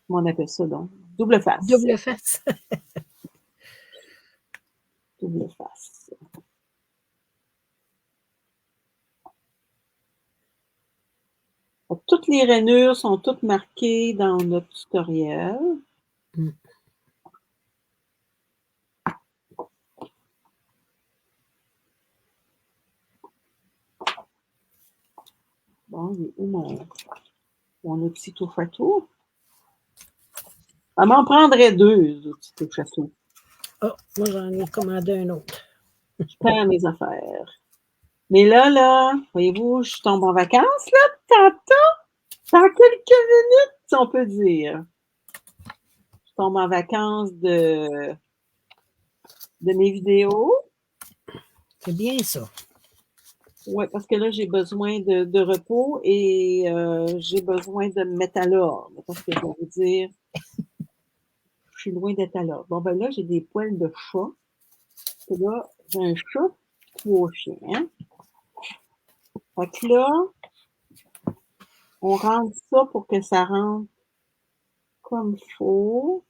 comment on appelle ça donc? Double face. Double face. Double face. Fait que toutes les rainures sont toutes marquées dans notre tutoriel. Mm. Bon, il est où mon outil touche à tout? Ça m'en prendrait deux outils touche à tout. Oh, moi, j'en ai commandé un autre. Je perds mes affaires. Mais là, voyez-vous, je tombe en vacances, là, tantôt, dans quelques minutes, si on peut dire. Je tombe en vacances de mes vidéos. C'est bien ça. Oui, parce que là, j'ai besoin de repos et j'ai besoin de me mettre à l'ordre. Parce que je vais vous dire, je suis loin d'être à l'ordre. Bon, ben là, j'ai des poils de chat. Et là, j'ai un chat, 3 chiens. Fait que là, on rentre ça pour que ça rentre comme il faut.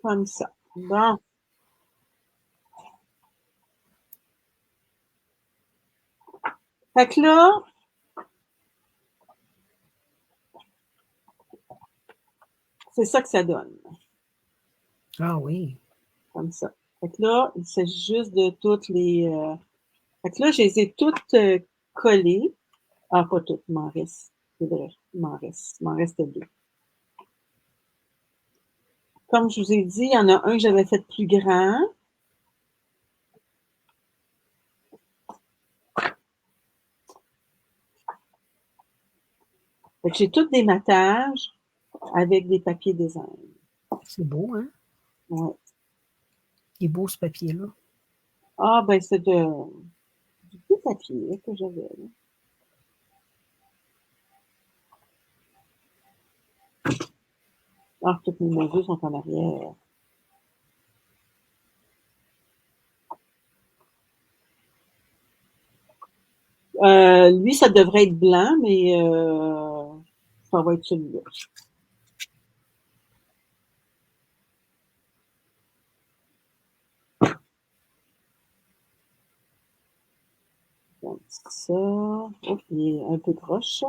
Comme ça. Bon. Fait que là, c'est ça que ça donne. Ah oui. Comme ça. Fait que là, il s'agit juste de toutes les... Fait que là, je les ai toutes collées. Ah, pas toutes, il m'en reste. C'est vrai, il m'en reste deux. Comme je vous ai dit, il y en a un que j'avais fait plus grand. Fait que j'ai tous des matages avec des papiers design. C'est beau, hein? Ouais. Il est beau, ce papier-là. Ah, ben c'est du petit papier là, que j'avais. Là. Ah, toutes mes mesures sont en arrière. Lui, ça devrait être blanc, mais ça va être celui-là. Donc, ça. Oh, il est un peu croche. Ça,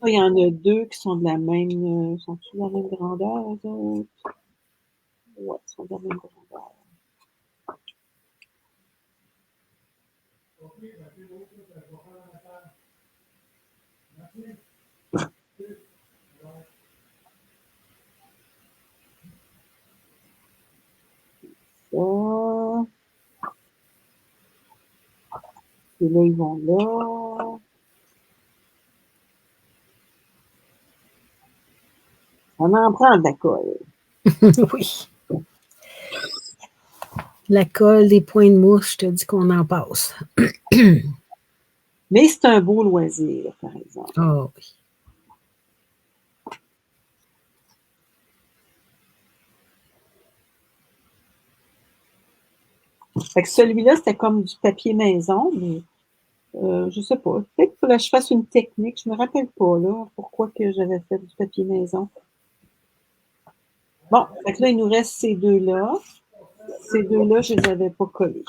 il y en a deux qui sont de la même. Sont-ils de la même grandeur, eux autres? Ouais, ils sont de la même grandeur. Ça. Et là, ils vont là. On en prend de la colle. Oui. La colle, les points de mousse, je te dis qu'on en passe. Mais c'est un beau loisir, par exemple. Ah oui. Fait que celui-là, c'était comme du papier maison, mais je sais pas. Peut-être qu'il fallait que je fasse une technique. Je me rappelle pas, là, pourquoi que j'avais fait du papier maison. Bon, fait que là, il nous reste ces deux-là. Ces deux-là, je les avais pas collés.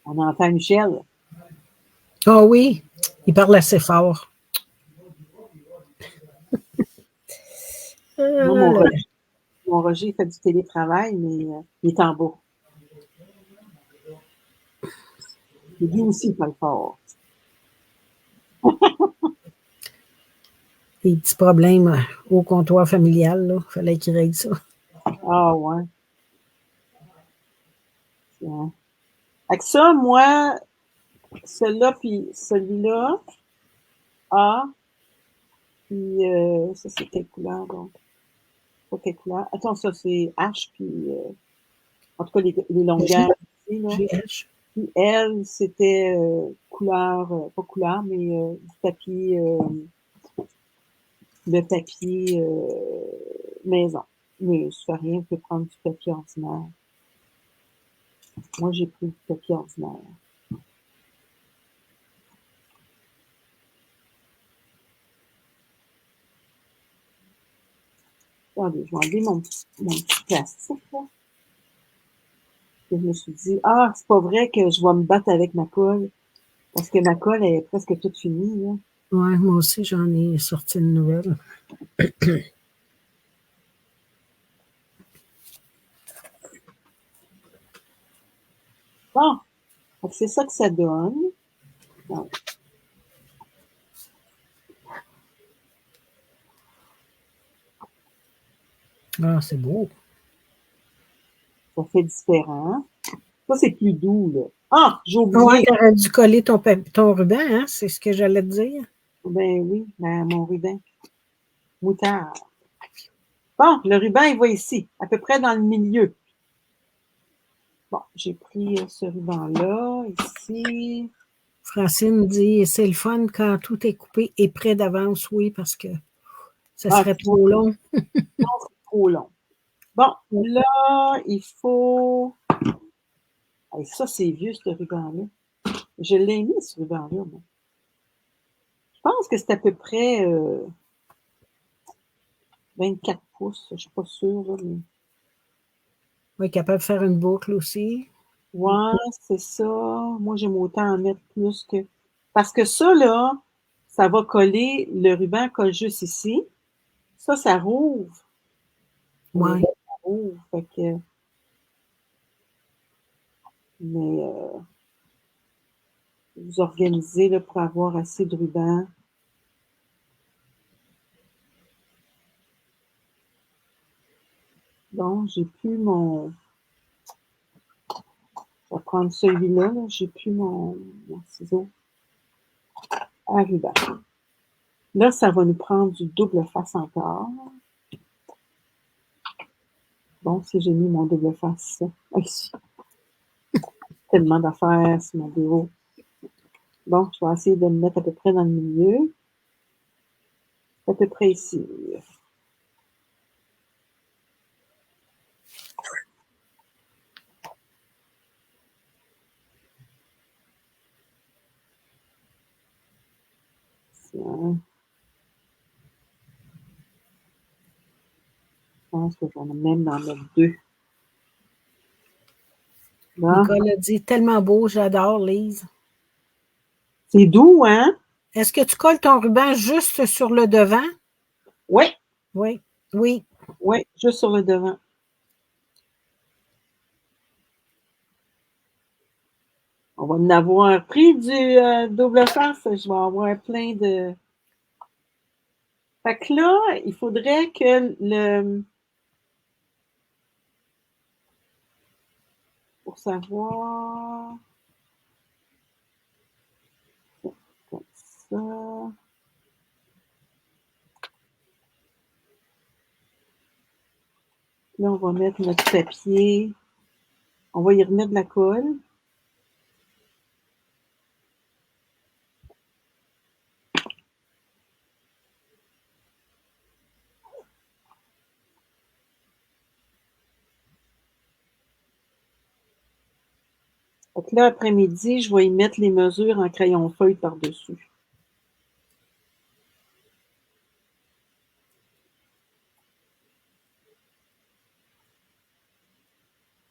On entend Michel. Ah oui, il parle assez fort. Moi, mon Roger fait du télétravail, mais il est en bas. Et lui aussi, il parle fort. Des petits problèmes au comptoir familial, là. Il fallait qu'il règle ça. Ah, ouais. Tiens. Avec ça, moi, celui-là, puis celui-là, A, puis ça, c'est quelle couleur, donc? Pas quelle couleur? Attends, ça, c'est H, puis en tout cas, les longueurs ici, là. GH. Puis elle, c'était couleur, pas couleur, mais du papier, le papier maison. Mais ça fait rien, on peut prendre du papier ordinaire. Moi, j'ai pris du papier ordinaire. Attendez, je vais enlever mon petit plastique, là. Et je me suis dit, ah, c'est pas vrai que je vais me battre avec ma colle, parce que ma colle elle est presque toute finie, là. Ouais, moi aussi, j'en ai sorti une nouvelle. Bon, c'est ça que ça donne. Donc, Ah, c'est beau. ça fait différent. Ça, c'est plus doux, là. Ah, j'ai Ouais, oublié. tu aurais dû coller ton ruban, hein? C'est ce que j'allais te dire. Ben oui, mon ruban. Moutarde. Bon, le ruban, il va ici, à peu près dans le milieu. Bon, j'ai pris ce ruban-là, ici. Francine dit, c'est le fun quand tout est coupé et prêt d'avance, oui, parce que ça Ah, serait tu vois, trop long. non, c'est trop long. Bon, là, il faut... Hey, ça, c'est vieux, ce ruban-là. Je l'ai mis, ce ruban-là, moi. Je pense que c'est à peu près 24 pouces. Je suis pas sûre, là, mais... Oui, capable de faire une boucle aussi. Ouais, c'est ça. Moi, j'aime autant en mettre plus que... Parce que ça, là, ça va coller, le ruban colle juste ici. Ça rouvre. Ouais. Ça rouvre. Fait que... Mais vous organisez là, pour avoir assez de ruban. Bon, j'ai plus mon... Je vais prendre celui-là. Là. J'ai plus mon ciseau à ruban. Là, ça va nous prendre du double face encore. Bon, si j'ai mis mon double face ici. Tellement d'affaires sur mon bureau. Bon, je vais essayer de me mettre à peu près dans le milieu. À peu près ici. Tiens. Je pense que j'en ai même en mettre deux. Là. Nicole a dit, tellement beau, j'adore, Lise. C'est doux, hein? Est-ce que tu colles ton ruban juste sur le devant? Oui, Oui. Oui. oui, juste sur le devant. On va en avoir pris du double face. Je vais avoir plein de... Fait que là, il faudrait que le... Pour savoir... Comme ça... Là, on va mettre notre papier. On va y remettre de la colle. Fait que là, après-midi, je vais y mettre les mesures en crayon feuille par-dessus.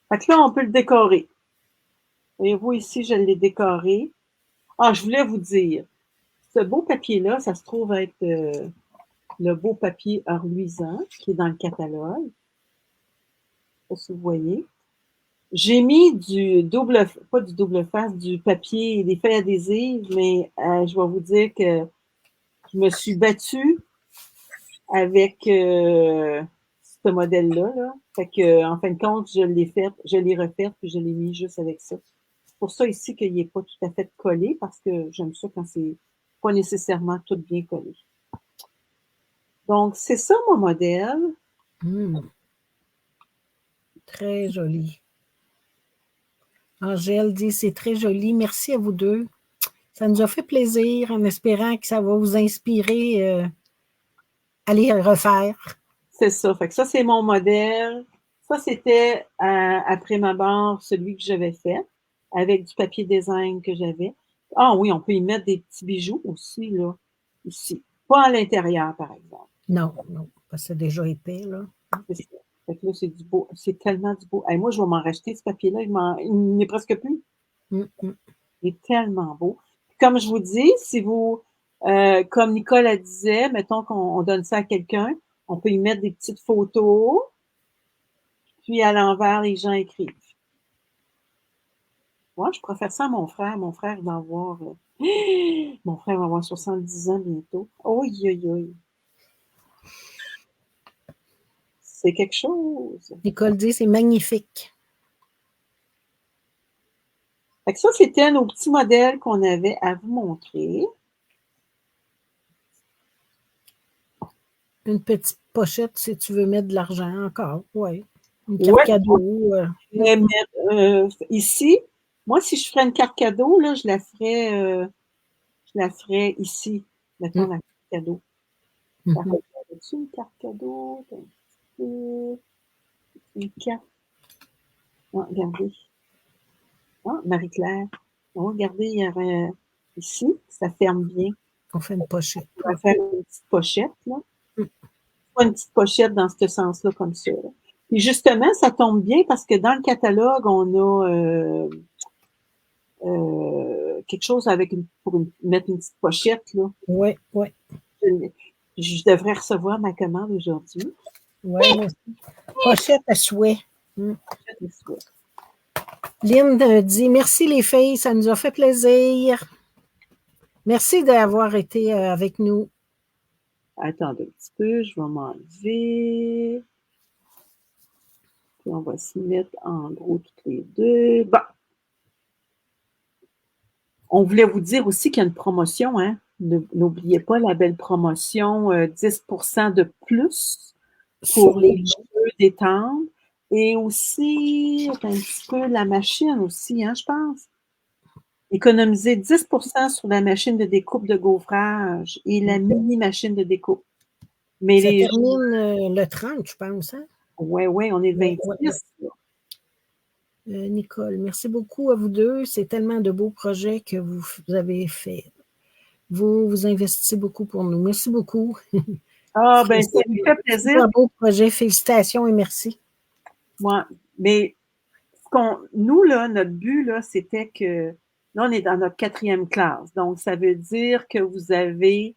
Fait que là, on peut le décorer. Voyez-vous, ici, je l'ai décoré. Ah, je voulais vous dire, ce beau papier-là, ça se trouve être le beau papier reluisant qui est dans le catalogue. Je sais pas si vous voyez. J'ai mis du double, pas du double face, du papier, des feuilles adhésives, mais je vais vous dire que je me suis battue avec ce modèle-là. Là. Fait que, en fin de compte, je l'ai refaite, puis je l'ai mis juste avec ça. C'est pour ça ici qu'il n'est pas tout à fait collé, parce que j'aime ça quand c'est pas nécessairement tout bien collé. Donc, c'est ça mon modèle. Très joli. Angèle dit, c'est très joli. Merci à vous deux. Ça nous a fait plaisir en espérant que ça va vous inspirer à les refaire. C'est ça. Fait que ça, c'est mon modèle. Ça, c'était après ma barre, celui que j'avais fait, avec du papier design que j'avais. Ah oui, on peut y mettre des petits bijoux aussi, là, ici. Pas à l'intérieur, par exemple. Non, non, parce que c'est déjà épais, là. C'est ça. Fait que là, c'est du beau. C'est tellement du beau. Hey, moi, je vais m'en racheter, ce papier-là. Il n'est presque plus. Mm. Il est tellement beau. Comme je vous dis, si vous, comme Nicole a disait, mettons qu'on donne ça à quelqu'un, on peut y mettre des petites photos, puis à l'envers, les gens écrivent. Moi, je préfère ça à mon frère. Mon frère va avoir, mon frère va avoir 70 ans bientôt. Oi, oi, oi. C'est quelque chose. Nicole dit, c'est magnifique. Fait que ça, c'était nos petits modèles qu'on avait à vous montrer. Une petite pochette si tu veux mettre de l'argent encore, oui. Une carte Ouais, cadeau. mais ici, moi, si je ferais une carte cadeau, là, je la ferais ici. Mettons la carte cadeau. Ça Mhm. fait une carte cadeau? Une carte. Ah, regardez. Ah, Marie-Claire. Oh, regardez, il y aurait ici, ça ferme bien. On fait une pochette. On va faire une petite pochette, là. Pas une petite pochette dans ce sens-là, comme ça. Là. Puis justement, ça tombe bien parce que dans le catalogue, on a quelque chose avec mettre une petite pochette, là. Oui, oui. Je devrais recevoir ma commande aujourd'hui. Oui, moi aussi. Pochette à souhait. Lynn dit, merci les filles, ça nous a fait plaisir. Merci d'avoir été avec nous. Attendez un petit peu, je vais m'enlever. Puis on va se mettre en gros toutes les deux. Bon. On voulait vous dire aussi qu'il y a une promotion, hein. N'oubliez pas la belle promotion 10% de plus pour les jeux détente. Et aussi, un petit peu la machine aussi, hein, je pense. Économiser 10% sur la machine de découpe de gaufrage et la mini-machine de découpe. Mais ça les termine le 30, je pense. Hein? Oui, on est le 26. Nicole, merci beaucoup à vous deux. C'est tellement de beaux projets que vous avez fait. Vous investissez beaucoup pour nous. Merci beaucoup. Ah, ben ça nous fait plaisir. C'est un beau projet. Félicitations et merci. Ouais, mais nous, là, notre but, là, c'était que là, on est dans notre 4e classe. Donc, ça veut dire que vous avez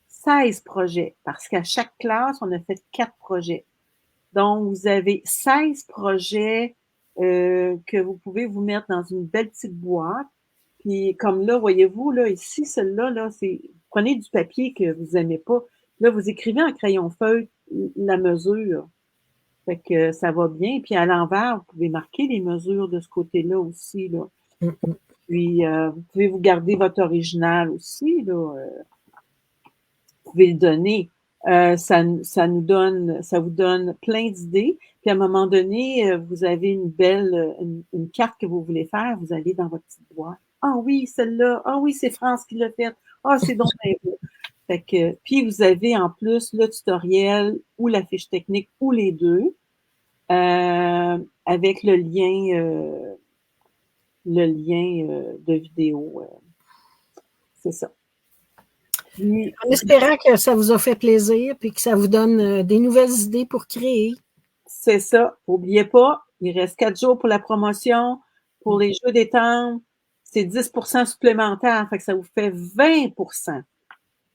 16 projets parce qu'à chaque classe, on a fait 4 projets. Donc, vous avez 16 projets que vous pouvez vous mettre dans une belle petite boîte. Puis, comme là, voyez-vous, là, ici, celle-là, là, c'est, prenez du papier que vous aimez pas. Là, vous écrivez en crayon feuille la mesure. Fait que ça va bien. Puis, à l'envers, vous pouvez marquer les mesures de ce côté-là aussi, là. Puis, vous pouvez vous garder votre original aussi, là. Vous pouvez le donner. Ça vous donne plein d'idées. Puis à un moment donné, vous avez une carte que vous voulez faire, vous allez dans votre petite boîte. Ah oui, celle-là. Ah oui, c'est France qui l'a faite. Ah, c'est donc bien beau. Fait que, puis vous avez en plus le tutoriel ou la fiche technique ou les deux, avec le lien de vidéo. C'est ça. Puis, en espérant que ça vous a fait plaisir et que ça vous donne des nouvelles idées pour créer. C'est ça. N'oubliez pas, il reste 4 jours pour la promotion. Pour les jeux détente, c'est 10% supplémentaire. Fait que ça vous fait 20%.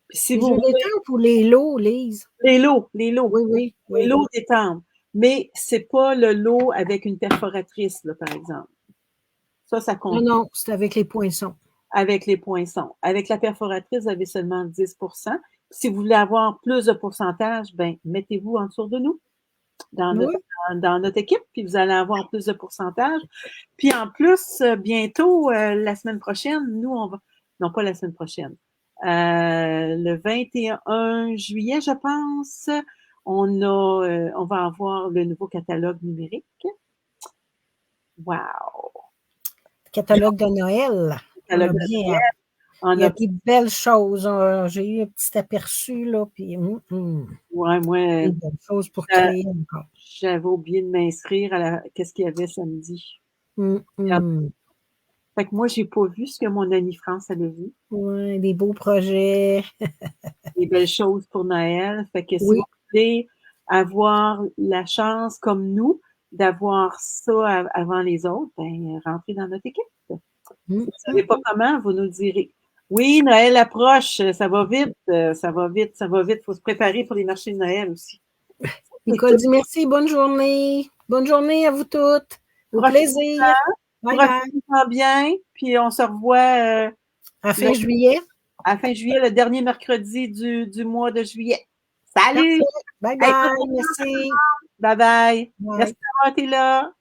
Puis si les vous jeux détente ou les lots, Lise? Les lots. Oui, oui. Les lots détente. Mais c'est pas le lot avec une perforatrice, là, par exemple. Ça compte. Non, c'est avec les poinçons. Avec les poinçons. Avec la perforatrice, vous avez seulement 10%. Puis si vous voulez avoir plus de pourcentage, ben mettez-vous en dessous de nous. Dans notre équipe, puis vous allez avoir plus de pourcentage. Puis en plus, bientôt, la semaine prochaine, nous, on va... Non, pas la semaine prochaine. Le 21 juillet, je pense, on va avoir le nouveau catalogue numérique. Wow! catalogue de Noël. On a bien hâte. Il y a des belles choses. J'ai eu un petit aperçu, là, puis ouais, moi, des belles choses pour créer encore. J'avais oublié de m'inscrire à qu'est-ce qu'il y avait samedi. Fait que moi, j'ai pas vu ce que mon Annie France avait vu. Oui, des beaux projets. Des belles choses pour Noël. Fait que si vous voulez avoir la chance, comme nous, d'avoir ça avant les autres, ben, rentrez dans notre équipe. Si vous ne savez pas comment, vous nous direz. Oui, Noël approche, ça va vite, ça va vite, ça va vite. Il faut se préparer pour les marchés de Noël aussi. Nicole dit merci, bonne journée. Bonne journée à vous toutes. Au plaisir. Bye bye. Bien, puis on se revoit à fin juillet. À fin juillet, le dernier mercredi du mois de juillet. Salut! Bye bye, merci. Bye bye. Merci d'avoir été là.